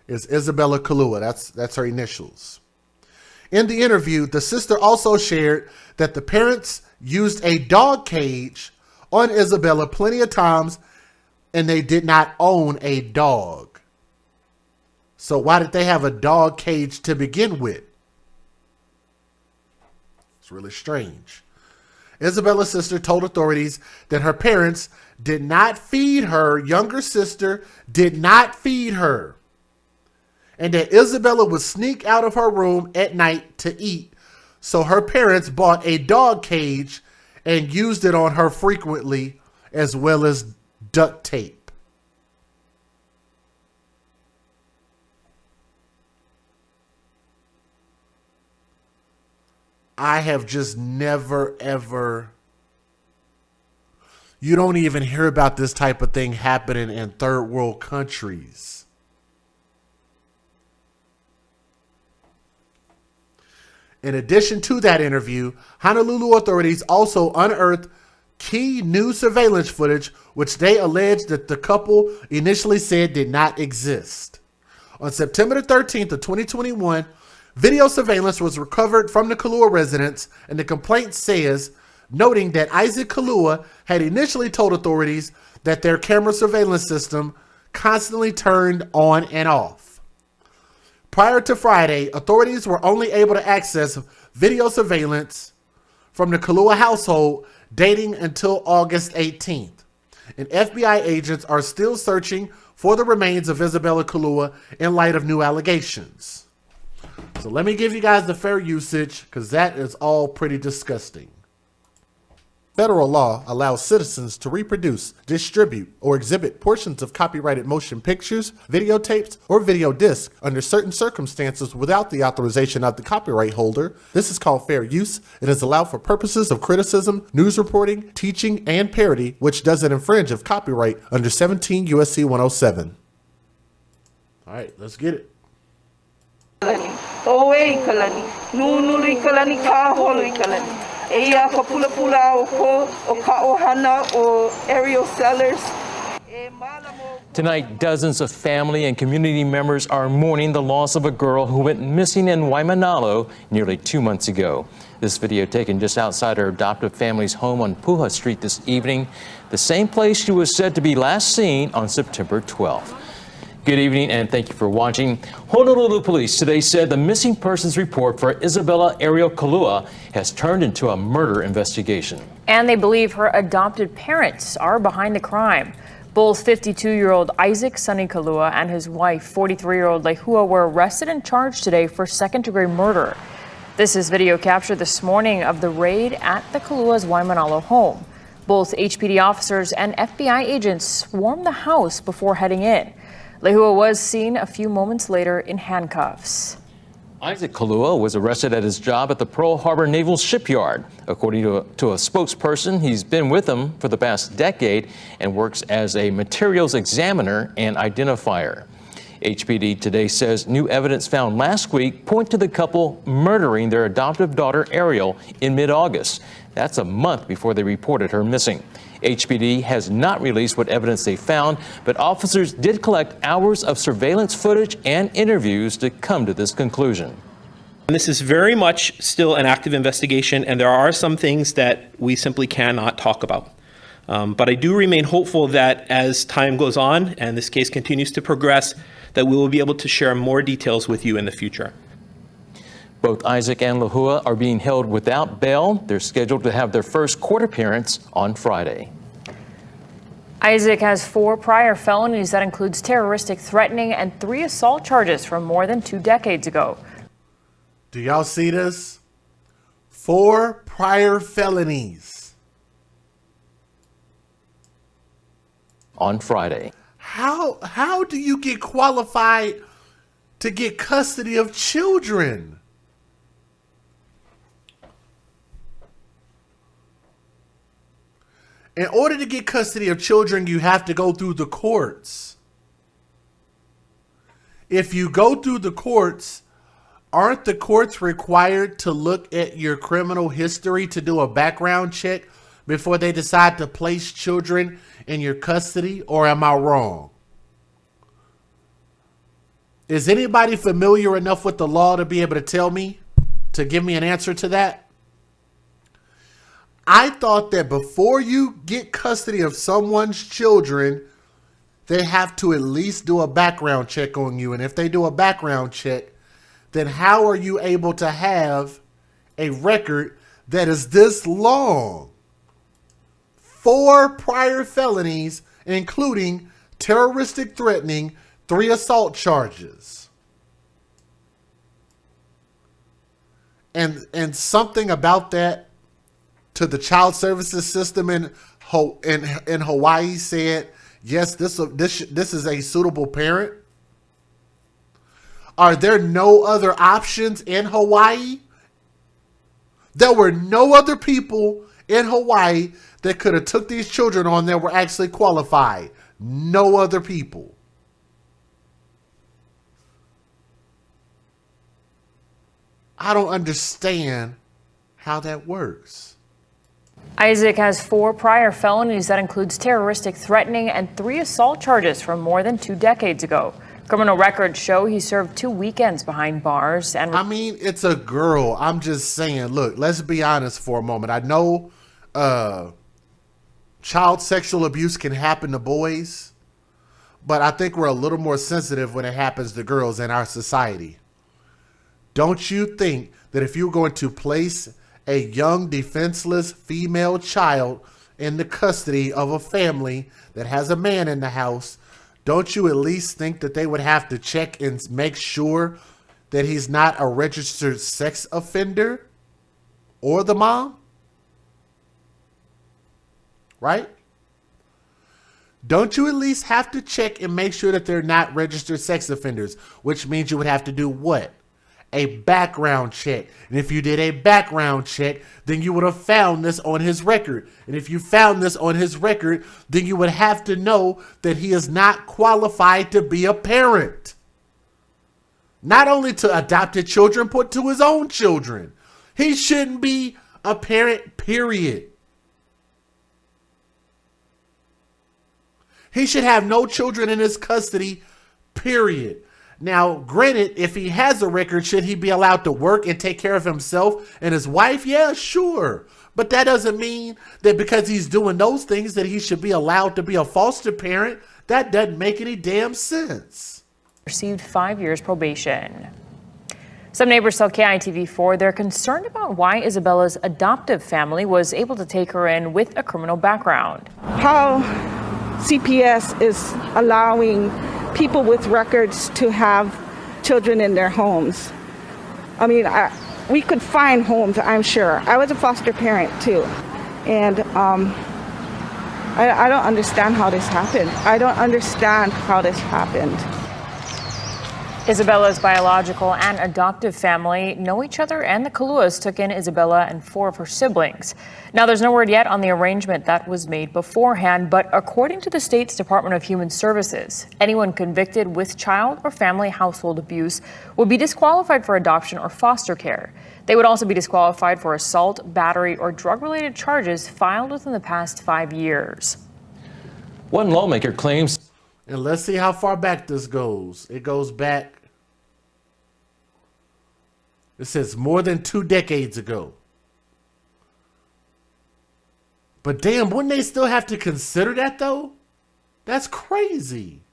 is Isabella Kahlua. That's her initials. In the interview, the sister also shared that the parents used a dog cage on Isabella plenty of times and they did not own a dog. So why did they have a dog cage to begin with? It's really strange. Isabella's sister told authorities that her parents did not feed her younger sister, did not feed her, and that Isabella would sneak out of her room at night to eat. So her parents bought a dog cage and used it on her frequently, as well as duct tape. I have just never, ever... You don't even hear about this type of thing happening in third world countries. In addition to that interview, Honolulu authorities also unearthed key new surveillance footage, which they alleged that the couple initially said did not exist. On September the 13th of 2021, video surveillance was recovered from the Kahlua residence, and the complaint says, noting that Isaac Kahlua had initially told authorities that their camera surveillance system constantly turned on and off. Prior to Friday, authorities were only able to access video surveillance from the Kahlua household dating until August 18th. And FBI agents are still searching for the remains of Isabella Kahlua in light of new allegations. So let me give you guys the fair usage, because that is all pretty disgusting. Federal law allows citizens to reproduce, distribute, or exhibit portions of copyrighted motion pictures, videotapes, or video discs under certain circumstances without the authorization of the copyright holder. This is called fair use. It is allowed for purposes of criticism, news reporting, teaching, and parody, which doesn't infringe of copyright under 17 U.S.C. 107. All right, let's get it. Tonight, dozens of family and community members are mourning the loss of a girl who went missing in Waimanalo nearly 2 months ago. This video taken just outside her adoptive family's home on Puha Street this evening, the same place she was said to be last seen on September 12th. Good evening and thank you for watching. Honolulu police today said the missing persons report for Isabella Kahlua has turned into a murder investigation. And they believe her adopted parents are behind the crime. Both 52-year-old Isaac Sonny Kahlua and his wife, 43-year-old Lahlua, were arrested and charged today for second-degree murder. This is video captured this morning of the raid at the Kahlua's Waimanalo home. Both HPD officers and FBI agents swarmed the house before heading in. Lahlua was seen a few moments later in handcuffs. Isaac Kahlua was arrested at his job at the Pearl Harbor Naval Shipyard. According to a spokesperson, he's been with them for the past decade and works as a materials examiner and identifier. HPD today says new evidence found last week point to the couple murdering their adoptive daughter Ariel in mid-August. That's a month before they reported her missing. HPD has not released what evidence they found, but officers did collect hours of surveillance footage and interviews to come to this conclusion. This is very much still an active investigation, and there are some things that we simply cannot talk about. But I do remain hopeful that as time goes on and this case continues to progress, that we will be able to share more details with you in the future. Both Isaac and Lahlua are being held without bail. They're scheduled to have their first court appearance on Friday. Isaac has 4 prior felonies that includes terroristic threatening and 3 assault charges from more than 2 decades ago. Do y'all see this? 4 prior felonies. On Friday. How do you get qualified to get custody of children? In order to get custody of children, you have to go through the courts. If you go through the courts, aren't the courts required to look at your criminal history to do a background check before they decide to place children in your custody? Or am I wrong? Is anybody familiar enough with the law to be able to tell me, to give me an answer to that? I thought that before you get custody of someone's children, they have to at least do a background check on you. And if they do a background check, then how are you able to have a record that is this long? 4 prior felonies, including terroristic threatening, 3 assault charges. And something about that to the child services system in Hawaii said, yes, this is a suitable parent. Are there no other options in Hawaii? There were no other people in Hawaii that could have took these children on that were actually qualified. No other people. I don't understand how that works. Isaac has 4 prior felonies that includes terroristic threatening and 3 assault charges from more than 2 decades ago. Criminal records show he served 2 weekends behind bars. And I mean, it's a girl. I'm just saying, look, let's be honest for a moment. I know child sexual abuse can happen to boys, but I think we're a little more sensitive when it happens to girls in our society. Don't you think that if you're going to place a young, defenseless female child in the custody of a family that has a man in the house, don't you at least think that they would have to check and make sure that he's not a registered sex offender or the mom? Right? Don't you at least have to check and make sure that they're not registered sex offenders, which means you would have to do what? A background check. And if you did a background check, then you would have found this on his record. And if you found this on his record, then you would have to know that he is not qualified to be a parent. Not only to adopted children, but to his own children. He shouldn't be a parent, period. He should have no children in his custody, period. Now, granted, if he has a record, should he be allowed to work and take care of himself and his wife? Yeah, sure. But that doesn't mean that because he's doing those things that he should be allowed to be a foster parent. That doesn't make any damn sense. Received 5 years probation. Some neighbors tell KITV4 they're concerned about why Isabella's adoptive family was able to take her in with a criminal background. How CPS is allowing people with records to have children in their homes. I mean, we could find homes, I'm sure. I was a foster parent too. And I don't understand how this happened. I don't understand how this happened. Isabella's biological and adoptive family know each other, and the Kahluas took in Isabella and 4 of her siblings. Now, there's no word yet on the arrangement that was made beforehand, but according to the state's Department of Human Services, anyone convicted with child or family household abuse would be disqualified for adoption or foster care. They would also be disqualified for assault, battery, or drug-related charges filed within the past 5 years. One lawmaker claims. And let's see how far back this goes. It goes back. It says more than 2 decades ago. But damn, wouldn't they still have to consider that though? That's crazy.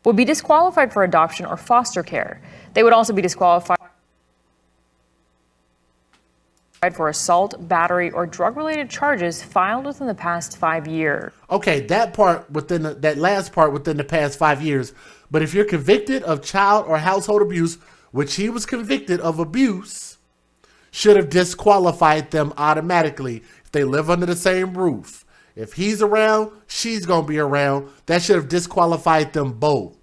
Would be disqualified for adoption or foster care. They would also be disqualified for assault, battery, or drug-related charges filed within the past 5 years. Okay, that part that last part within the past 5 years. But if you're convicted of child or household abuse, which he was convicted of abuse, should have disqualified them automatically if they live under the same roof. If he's around, she's going to be around. That should have disqualified them both.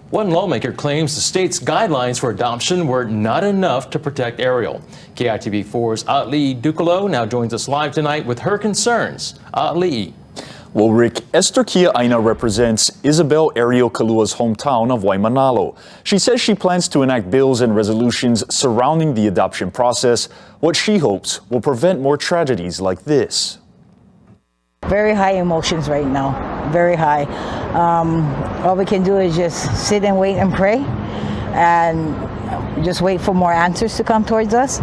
One lawmaker claims the state's guidelines for adoption were not enough to protect Ariel. KITV4's Ali Ducalo now joins us live tonight with her concerns. Ali. Well, Rick, Esther Kia Aina represents Isabel Ariel Kahlua's hometown of Waimanalo. She says she plans to enact bills and resolutions surrounding the adoption process, what she hopes will prevent more tragedies like this. Very high emotions right now, very high. All we can do is just sit and wait and pray and just wait for more answers to come towards us.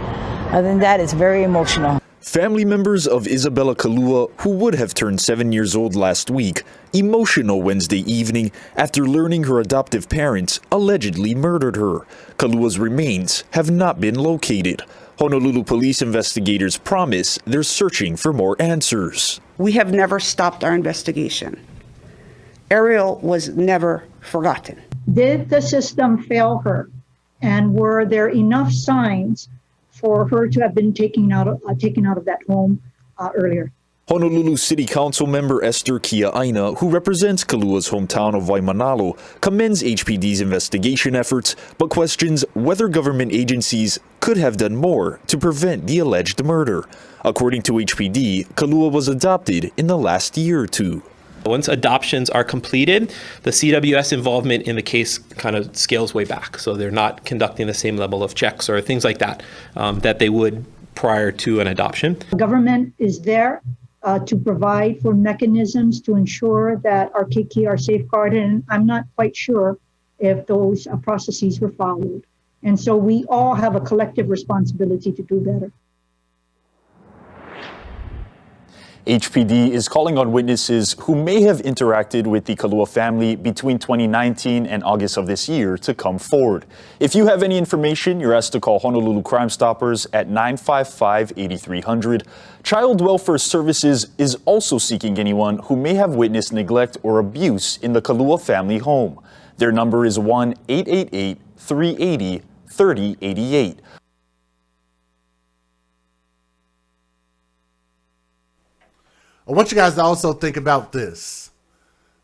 Other than that, it's very emotional. Family members of Isabella Kahlua, who would have turned 7 years old last week, emotional Wednesday evening after learning her adoptive parents allegedly murdered her. Kahlua's remains have not been located. Honolulu police investigators promise they're searching for more answers. We have never stopped our investigation. Ariel was never forgotten. Did the system fail her? And were there enough signs for her to have been taken out of that home earlier? Honolulu City Council member Esther Kia Aina, who represents Kahlua's hometown of Waimanalo, commends HPD's investigation efforts, but questions whether government agencies could have done more to prevent the alleged murder. According to HPD, Kahlua was adopted in the last year or two. Once adoptions are completed, the CWS involvement in the case kind of scales way back. So they're not conducting the same level of checks or things like that that they would prior to an adoption. The government is there to provide for mechanisms to ensure that our kiki are safeguarded, and I'm not quite sure if those processes were followed. And so we all have a collective responsibility to do better. HPD is calling on witnesses who may have interacted with the Kahlua family between 2019 and August of this year to come forward. If you have any information, you're asked to call Honolulu Crime Stoppers at 955-8300. Child Welfare Services is also seeking anyone who may have witnessed neglect or abuse in the Kahlua family home. Their number is 1-888-380-3088. I want you guys to also think about this.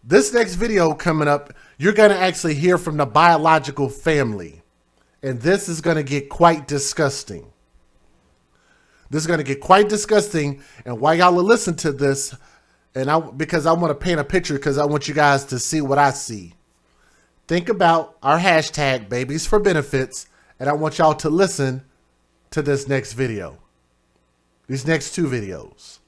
This next video coming up, you're going to actually hear from the biological family. And this is going to get quite disgusting. This is going to get quite disgusting. And while y'all listen to this, because I want to paint a picture, because I want you guys to see what I see. Think about our hashtag Babies for Benefits. And I want y'all to listen to this next video. These next 2 videos.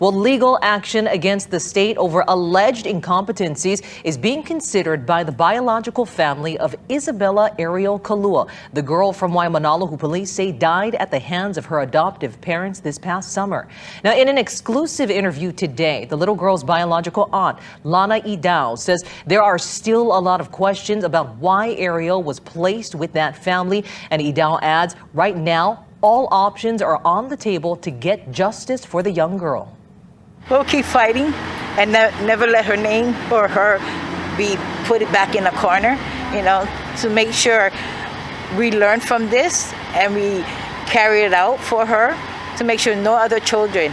Well, legal action against the state over alleged incompetencies is being considered by the biological family of Isabella Ariel Kahlua, the girl from Waimanalo who police say died at the hands of her adoptive parents this past summer. Now, in an exclusive interview today, the little girl's biological aunt, Lana Idao, says there are still a lot of questions about why Ariel was placed with that family. And Idao adds, right now, all options are on the table to get justice for the young girl. We'll keep fighting and never let her name or her be put it back in a corner, to make sure we learn from this and we carry it out for her, to make sure no other children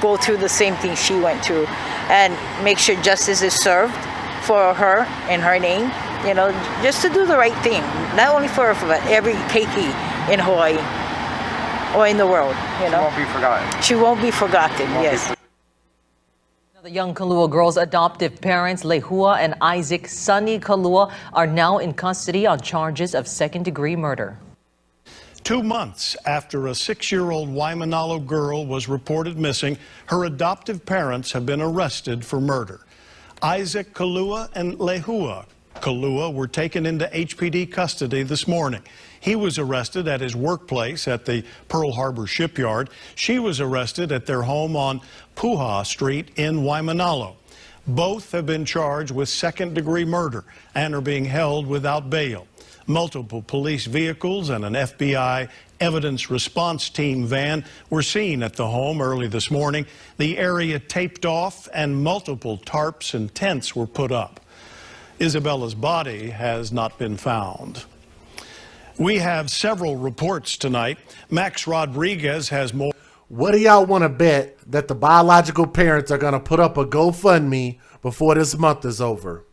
go through the same thing she went through, and make sure justice is served for her in her name, just to do the right thing, not only for her, but every keiki in Hawaii or in the world. She won't be forgotten. She won't be forgotten, yes. The young Kahlua girl's adoptive parents, Lehua and Isaac Sunny Kahlua, are now in custody on charges of second-degree murder. 2 months after a 6-year-old Waimanalo girl was reported missing, her adoptive parents have been arrested for murder. Isaac Kahlua and Lehua Kahlua were taken into HPD custody this morning. He was arrested at his workplace at the Pearl Harbor shipyard. She was arrested at their home on Puha Street in Waimanalo. Both have been charged with second-degree murder and are being held without bail. Multiple police vehicles and an FBI evidence response team van were seen at the home early this morning. The area taped off and multiple tarps and tents were put up. Isabella's body has not been found. We have several reports tonight. Max Rodriguez has more. What do y'all want to bet that the biological parents are going to put up a GoFundMe before this month is over?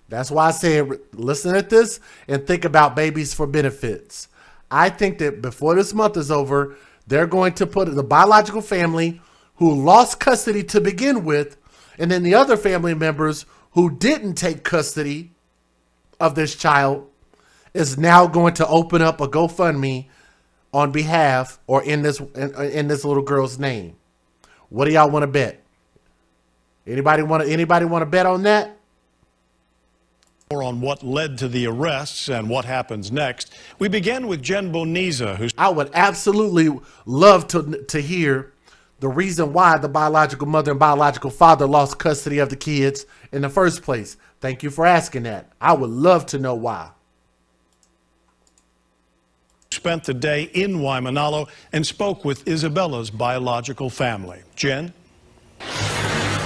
That's why I said listen at this and think about Babies for Benefits. I think that before this month is over, they're going to put the biological family who lost custody to begin with, and then the other family members who didn't take custody of this child is now going to open up a GoFundMe on behalf or in this little girl's name. What do y'all want to bet? Anybody want to bet on that? More on what led to the arrests and what happens next. We begin with Jen Boniza, who's. I would absolutely love to hear the reason why the biological mother and biological father lost custody of the kids in the first place. Thank you for asking that. I would love to know why. Spent the day in Waimanalo and spoke with Isabella's biological family. Jen?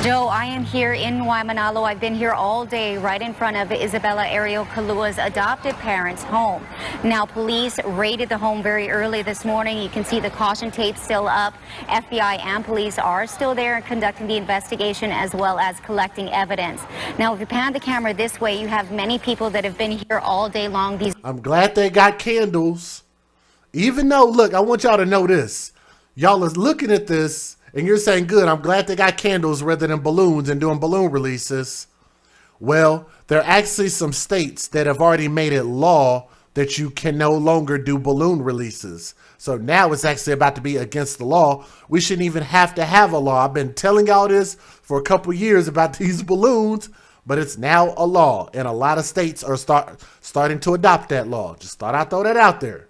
Joe, I am here in Waimanalo. I've been here all day right in front of Isabella Ariel Kahlua's adoptive parents' home. Now, police raided the home very early this morning. You can see the caution tape still up. FBI and police are still there and conducting the investigation as well as collecting evidence. Now, if you pan the camera this way, you have many people that have been here all day long. I'm glad they got candles. Even though, look, I want y'all to know this. Y'all is looking at this and you're saying, good, I'm glad they got candles rather than balloons and doing balloon releases. Well, there are actually some states that have already made it law that you can no longer do balloon releases. So now it's actually about to be against the law. We shouldn't even have to have a law. I've been telling y'all this for a couple years about these balloons, but it's now a law. And a lot of states are starting to adopt that law. Just thought I'd throw that out there.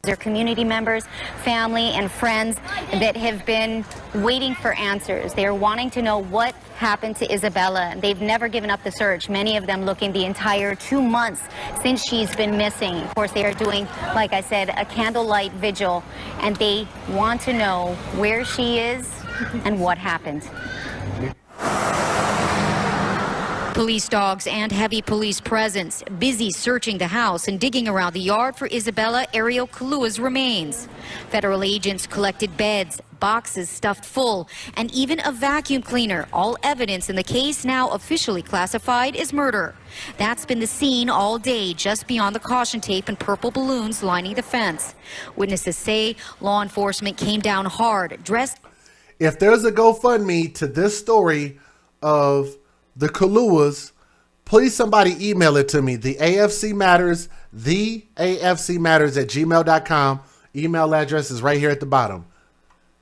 Their community members, family, and friends that have been waiting for answers. They're wanting to know what happened to Isabella. They've never given up the search, many of them looking the entire 2 months since she's been missing. Of course, they are doing, like I said, a candlelight vigil, and they want to know where she is and what happened. Police dogs and heavy police presence busy searching the house and digging around the yard for Isabella Ariel Kahlua's remains. Federal agents collected beds, boxes stuffed full, and even a vacuum cleaner, all evidence in the case now officially classified as murder. That's been the scene all day just beyond the caution tape and purple balloons lining the fence. Witnesses say law enforcement came down hard, dressed. If there's a GoFundMe to this story of the Kahluas, please somebody email it to me. The AFC Matters, theafcmatters@gmail.com. Email address is right here at the bottom.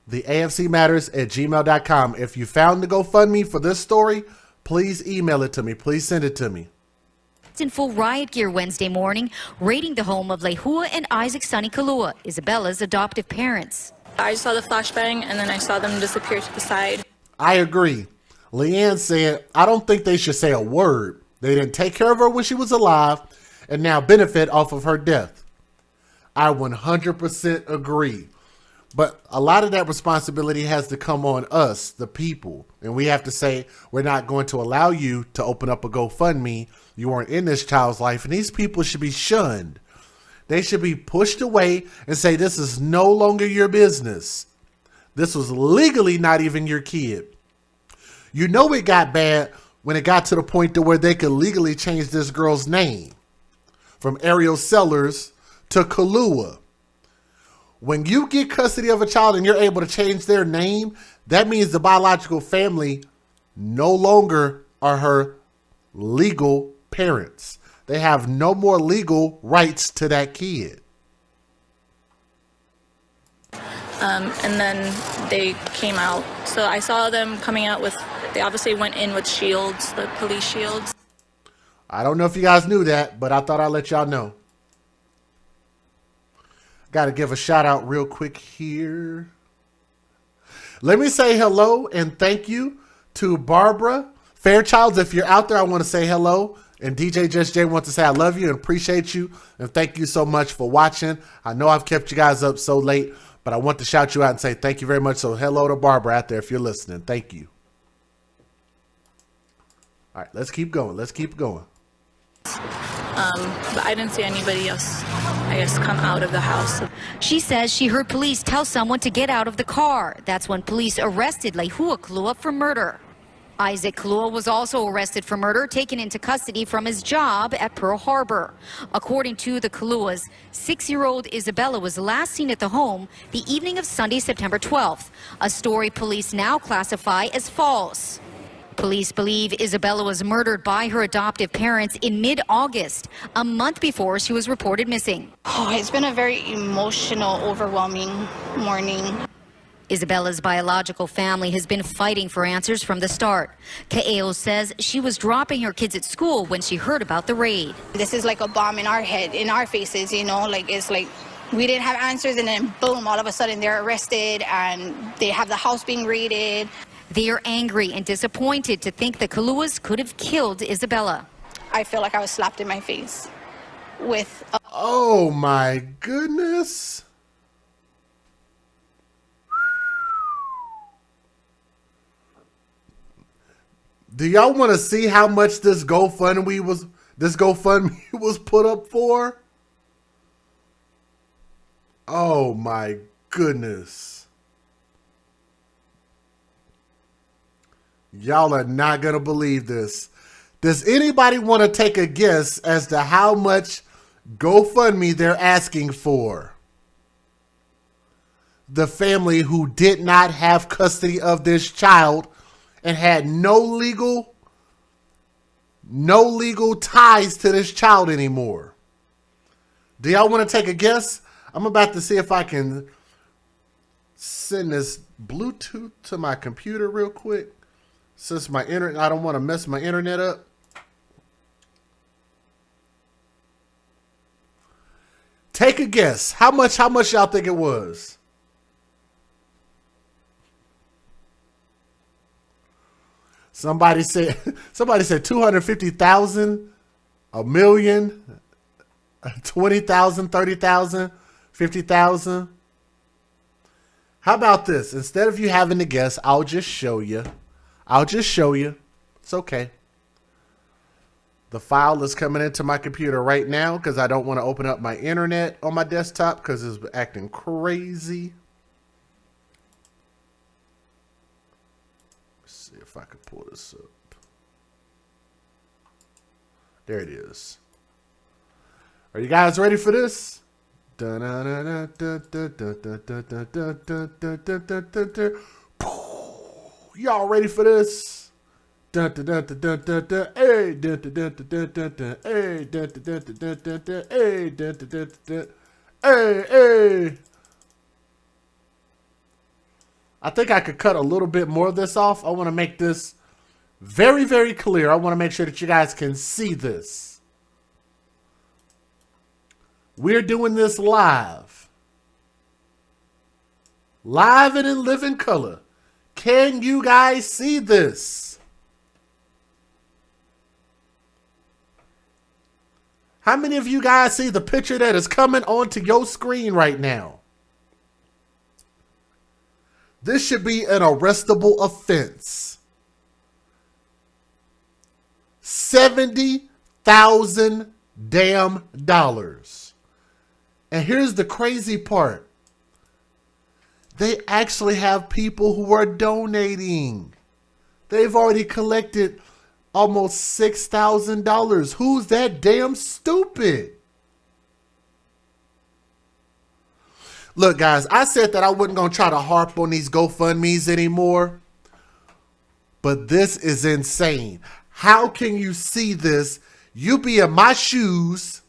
The AFCmatters@gmail.com. If you found the GoFundMe for this story, please email it to me. Please send it to me. In full riot gear Wednesday morning, raiding the home of Lehua and Isaac Sunny Kahlua, Isabella's adoptive parents. I saw the flashbang and then I saw them disappear to the side. I agree. Leanne said, I don't think they should say a word. They didn't take care of her when she was alive and now benefit off of her death. I 100% agree. But a lot of that responsibility has to come on us, the people. And we have to say, we're not going to allow you to open up a GoFundMe. You weren't in this child's life. And these people should be shunned. They should be pushed away and say, this is no longer your business. This was legally not even your kid. You know it got bad when it got to the point to where they could legally change this girl's name from Ariel Sellers to Kahlua. When you get custody of a child and you're able to change their name, that means the biological family no longer are her legal parents. They have no more legal rights to that kid. And then they came out. So I saw them coming out with, they obviously went in with shields, the police shields. I don't know if you guys knew that, but I thought I'd let y'all know. Got to give a shout out real quick here. Let me say hello and thank you to Barbara Fairchild. If you're out there, I want to say hello. And DJ Just J wants to say I love you and appreciate you. And thank you so much for watching. I know I've kept you guys up so late, but I want to shout you out and say thank you very much. So hello to Barbara out there if you're listening. Thank you. All right, let's keep going. Let's keep going. But I didn't see anybody else, I guess, come out of the house. She says she heard police tell someone to get out of the car. That's when police arrested Laihua Kahlua for murder. Isaac Kahlua was also arrested for murder, taken into custody from his job at Pearl Harbor. According to the Kahluas, 6-year-old Isabella was last seen at the home the evening of Sunday, September 12th, a story police now classify as false. Police believe Isabella was murdered by her adoptive parents in mid-August, a month before she was reported missing. Oh, it's been a very emotional, overwhelming morning. Isabella's biological family has been fighting for answers from the start. Ka'eo says she was dropping her kids at school when she heard about the raid. This is like a bomb in our head, in our faces, you know, like it's like we didn't have answers and then boom, all of a sudden they're arrested and they have the house being raided. They are angry and disappointed to think the Kahluas could have killed Isabella. I feel like I was slapped in my face with Oh my goodness. Do y'all want to see how much this GoFundMe was put up for? Oh my goodness. Y'all are not going to believe this. Does anybody want to take a guess as to how much GoFundMe they're asking for? The family who did not have custody of this child and had no legal ties to this child anymore. Do y'all want to take a guess? I'm about to see if I can send this Bluetooth to my computer real quick. Since my internet, I don't want to mess my internet up. Take a guess. How much y'all think it was? Somebody said 250,000, a million, 20,000, 30,000, 50,000. How about this? Instead of you having to guess, I'll just show you. It's okay. The file is coming into my computer right now because I don't want to open up my internet on my desktop because it's acting crazy. Let's see if I can pull this up. There it is. Are you guys ready for this? Y'all ready for this? Hey, hey. I think I could cut a little bit more of this off. I want to make this very, very clear. I want to make sure that you guys can see this. We're doing this live. Live and in living color. Can you guys see this? How many of you guys see the picture that is coming onto your screen right now? This should be an arrestable offense. $70,000 damn dollars. And here's the crazy part. They actually have people who are donating. They've already collected almost $6,000. Who's that damn stupid? Look, guys, I said that I wasn't going to try to harp on these GoFundMes anymore. But this is insane. How can you see this? You be in my shoes.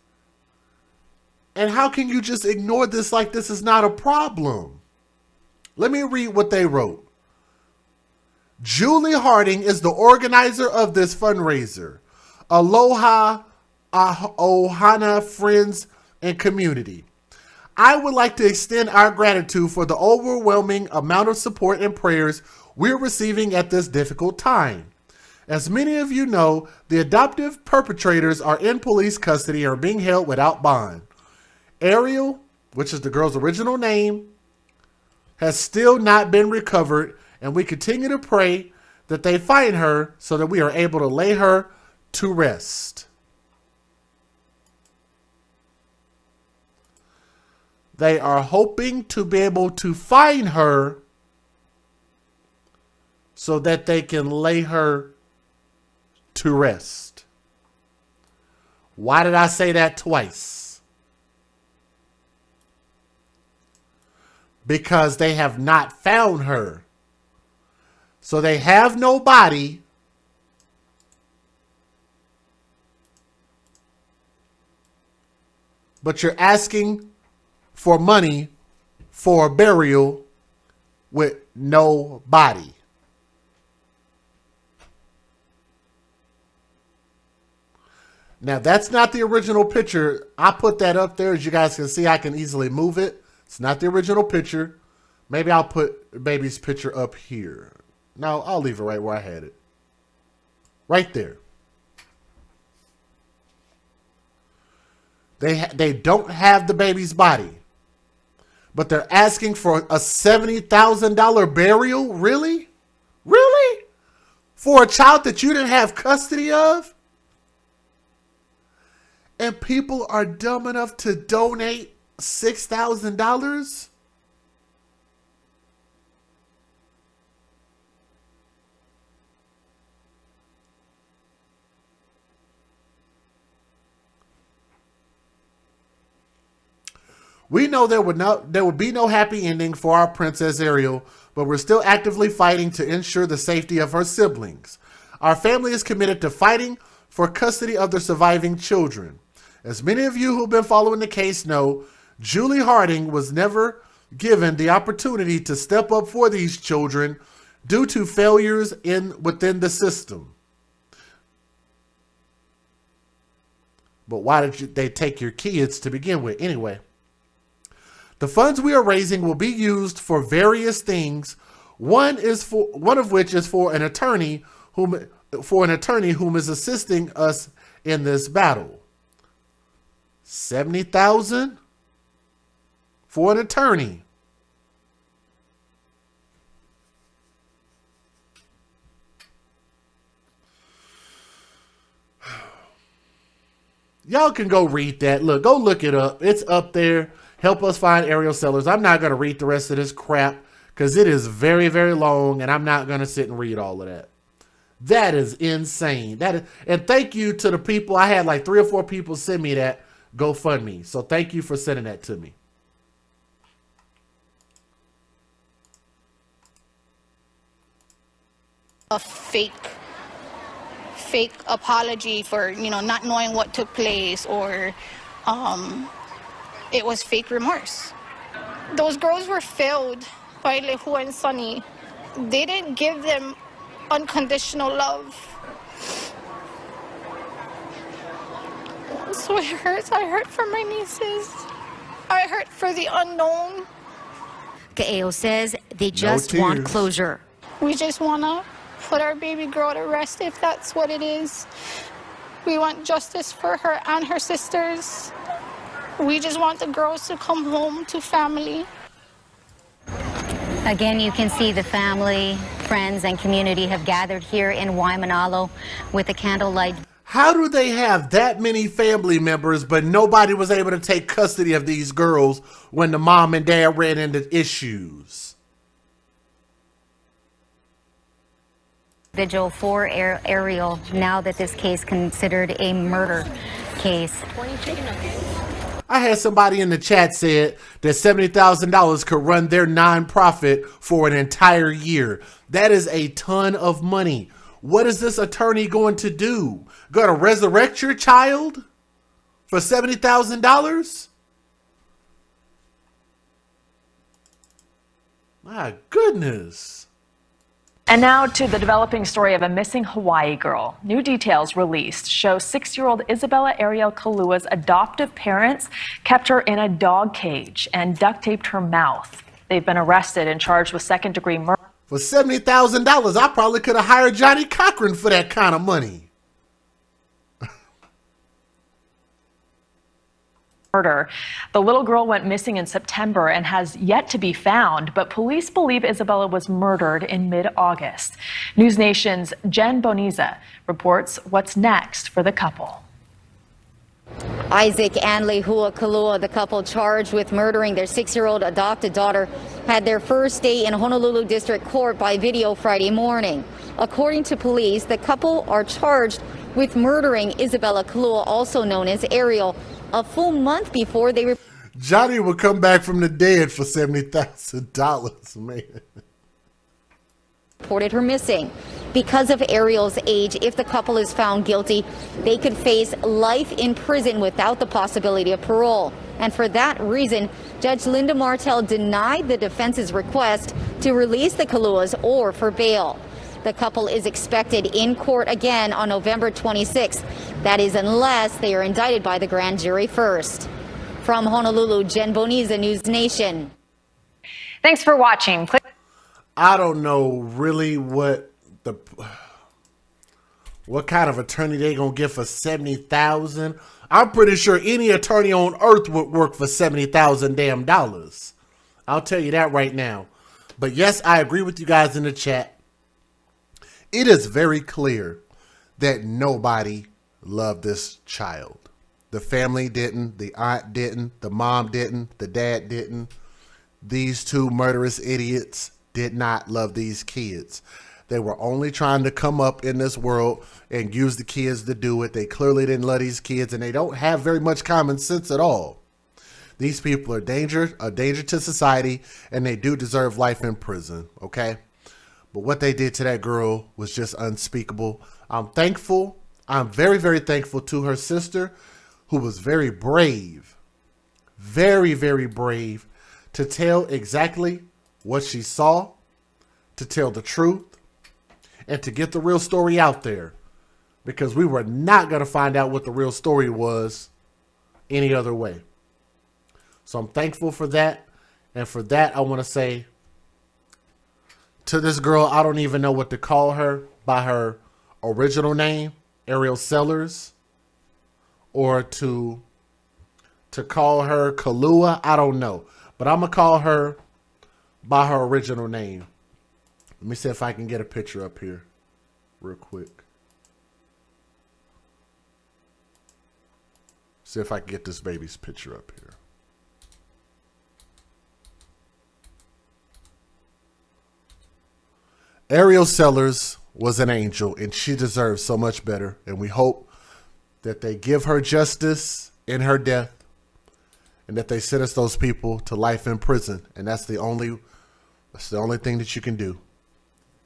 And how can you just ignore this like this is not a problem? Let me read what they wrote. Julie Harding is the organizer of this fundraiser. Aloha, Ohana friends and community. I would like to extend our gratitude for the overwhelming amount of support and prayers we're receiving at this difficult time. As many of you know, the adoptive perpetrators are in police custody and are being held without bond. Ariel, which is the girl's original name, has still not been recovered, and we continue to pray that they find her so that we are able to lay her to rest. They are hoping to be able to find her so that they can lay her to rest. Why did I say that twice? Because they have not found her. So they have no body. But you're asking for money for a burial with no body. Now, that's not the original picture. I put that up there. As you guys can see, I can easily move it. It's not the original picture. Maybe I'll put baby's picture up here. No, I'll leave it right where I had it. Right there. They don't have the baby's body. But they're asking for a $70,000 burial? Really? Really? For a child that you didn't have custody of? And people are dumb enough to donate $6,000? We know there would be no happy ending for our Princess Ariel, but we're still actively fighting to ensure the safety of her siblings. Our family is committed to fighting for custody of their surviving children. As many of you who've been following the case know, Julie Harding was never given the opportunity to step up for these children due to failures within the system. But why did they take your kids to begin with anyway? The funds we are raising will be used for various things. One of which is for an attorney whom is assisting us in this battle. $70,000 for an attorney. Y'all can go read that. Look, go look it up. It's up there. Help us find Ariel sellers. I'm not going to read the rest of this crap because it is very, very long, and I'm not going to sit and read all of that. That is insane. And thank you to the people. I had like 3 or 4 people send me that GoFundMe. So thank you for sending that to me. A fake apology for, not knowing what took place, or it was fake remorse. Those girls were failed by Lehua and Sunny. They didn't give them unconditional love. So it hurts. I hurt for my nieces. I hurt for the unknown. Kaeo says they just want closure. We just want to put our baby girl to rest, if that's what it is. We want justice for her and her sisters. We just want the girls to come home to family. Again, you can see the family, friends, and community have gathered here in Waimanalo with a candlelight. How do they have that many family members, but nobody was able to take custody of these girls when the mom and dad ran into issues? Vigil for Ariel, now that this case considered a murder case. I had somebody in the chat said that $70,000 could run their nonprofit for an entire year. That is a ton of money. What is this attorney going to do? Going to resurrect your child for $70,000? My goodness. And now to the developing story of a missing Hawaii girl. New details released show 6-year-old Isabella Kalua's adoptive parents kept her in a dog cage and duct taped her mouth. They've been arrested and charged with second-degree murder. For $70,000, I probably could have hired Johnny Cochran for that kind of money. The little girl went missing in September and has yet to be found, but police believe Isabella was murdered in mid-August. News Nation's Jen Boniza reports what's next for the couple. Isaac and Lehua Kahlua, the couple charged with murdering their 6-year-old adopted daughter, had their first day in Honolulu District Court by video Friday morning. According to police, the couple are charged with murdering Isabella Kahlua, also known as Ariel, a full month before they Johnny would come back from the dead for $70,000, man. reported her missing. Because of Ariel's age, if the couple is found guilty, they could face life in prison without the possibility of parole. And for that reason, Judge Linda Martell denied the defense's request to release the Kahluas or for bail. The couple is expected in court again on November 26th. That is unless they are indicted by the grand jury first. From Honolulu, Jen Boniza, News Nation. Thanks for watching. I don't know really what kind of attorney they gonna get for $70,000. I'm pretty sure any attorney on earth would work for $70,000 damn dollars. I'll tell you that right now. But yes, I agree with you guys in the chat. It is very clear that nobody loved this child. The family didn't, the aunt didn't, the mom didn't, the dad didn't. These two murderous idiots did not love these kids. They were only trying to come up in this world and use the kids to do it. They clearly didn't love these kids, and they don't have very much common sense at all. These people are a danger to society, and they do deserve life in prison, okay? But what they did to that girl was just unspeakable. I'm thankful. I'm very, very thankful to her sister, who was very brave, very, very brave to tell exactly what she saw, to tell the truth, and to get the real story out there. Because we were not going to find out what the real story was any other way. So I'm thankful for that. And for that, I want to say to this girl, I don't even know what to call her by her original name, Ariel Sellers, or to call her Kahlua. I don't know. But I'm going to call her by her original name. Let me see if I can get a picture up here real quick. See if I can get this baby's picture up here. Ariel Sellers was an angel, and she deserves so much better. And we hope that they give her justice in her death, and that they sentence those people to life in prison. And that's the only thing that you can do.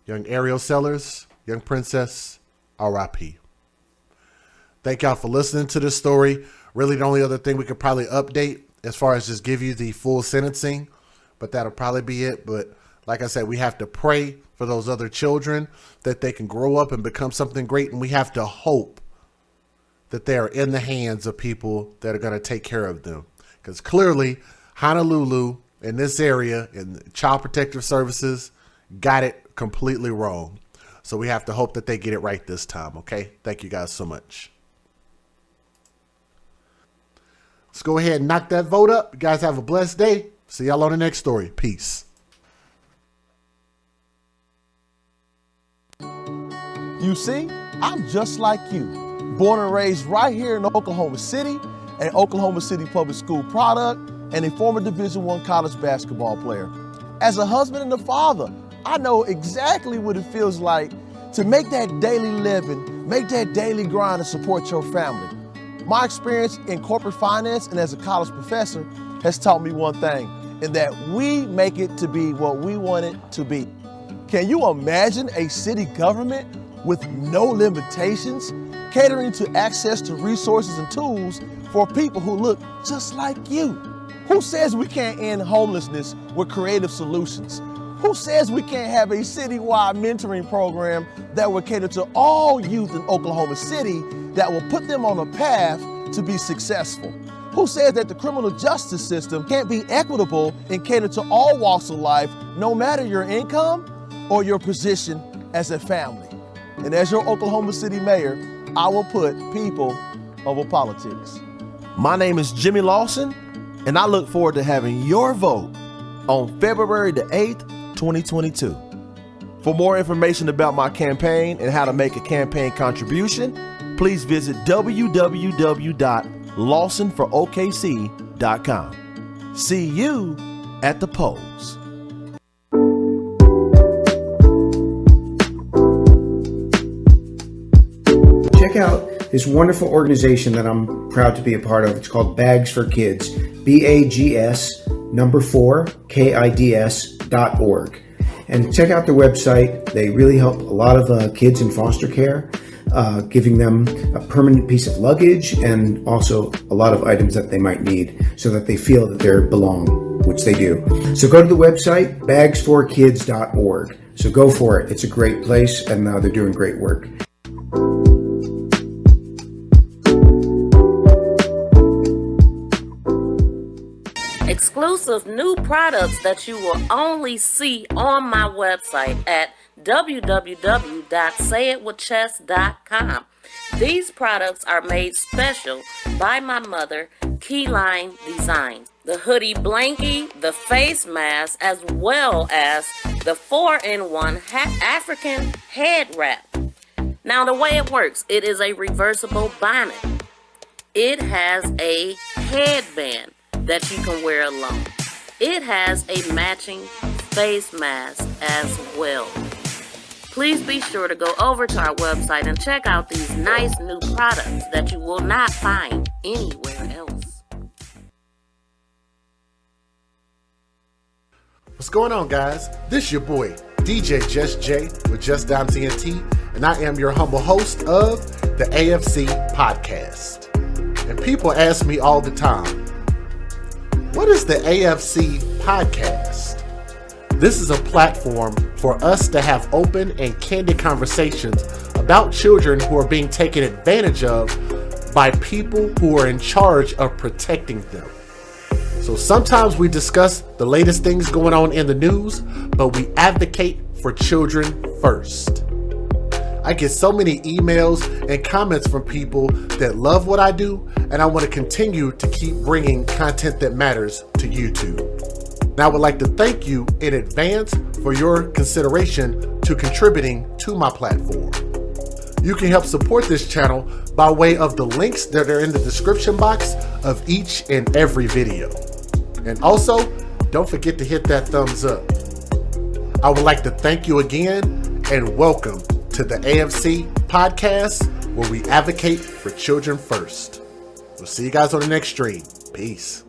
Young Ariel Sellers, young princess, R.I.P. Thank y'all for listening to this story. Really, the only other thing we could probably update as far as just give you the full sentencing, but that'll probably be it. But like I said, we have to pray for those other children that they can grow up and become something great. And we have to hope that they are in the hands of people that are going to take care of them. Because clearly, Honolulu in this area and Child Protective Services got it completely wrong. So we have to hope that they get it right this time. Okay. Thank you guys so much. Let's go ahead and knock that vote up. You guys have a blessed day. See y'all on the next story. Peace. You see, I'm just like you. Born and raised right here in Oklahoma City, an Oklahoma City public school product, and a former Division I college basketball player. As a husband and a father, I know exactly what it feels like to make that daily living, make that daily grind to support your family. My experience in corporate finance and as a college professor has taught me one thing, and that we make it to be what we want it to be. Can you imagine a city government with no limitations, catering to access to resources and tools for people who look just like you? Who says we can't end homelessness with creative solutions? Who says we can't have a citywide mentoring program that will cater to all youth in Oklahoma City that will put them on a path to be successful? Who says that the criminal justice system can't be equitable and cater to all walks of life, no matter your income or your position as a family? And as your Oklahoma City mayor, I will put people over politics. My name is Jimmy Lawson, and I look forward to having your vote on February the 8th, 2022. For more information about my campaign and how to make a campaign contribution, please visit www.lawsonforokc.com. See you at the polls. Check out this wonderful organization that I'm proud to be a part of. It's called Bags for Kids, BAGS4KIDS.org. And check out their website. They really help a lot of kids in foster care, giving them a permanent piece of luggage and also a lot of items that they might need so that they feel that they belong, which they do. So go to the website, bags4kids.org. So go for it. It's a great place, and they're doing great work. Exclusive new products that you will only see on my website at www.sayitwithchess.com. These products are made special by my mother, Keyline Designs. The hoodie blankie, the face mask, as well as the 4-in-1 African head wrap. Now the way it works, it is a reversible bonnet. It has a headband that you can wear alone. It has a matching face mask as well. Please be sure to go over to our website and check out these nice new products that you will not find anywhere else. What's going on, guys? This your boy, DJ Just J with Just Dime TNT, and I am your humble host of the AFC Podcast. And people ask me all the time, what is the AFC Podcast? This is a platform for us to have open and candid conversations about children who are being taken advantage of by people who are in charge of protecting them. So sometimes we discuss the latest things going on in the news, but we advocate for children first. I get so many emails and comments from people that love what I do, and I want to continue to keep bringing content that matters to YouTube. Now, I would like to thank you in advance for your consideration to contributing to my platform. You can help support this channel by way of the links that are in the description box of each and every video. And also, don't forget to hit that thumbs up. I would like to thank you again and welcome to the AFC Podcast, where we advocate for children first. We'll see you guys on the next stream. Peace.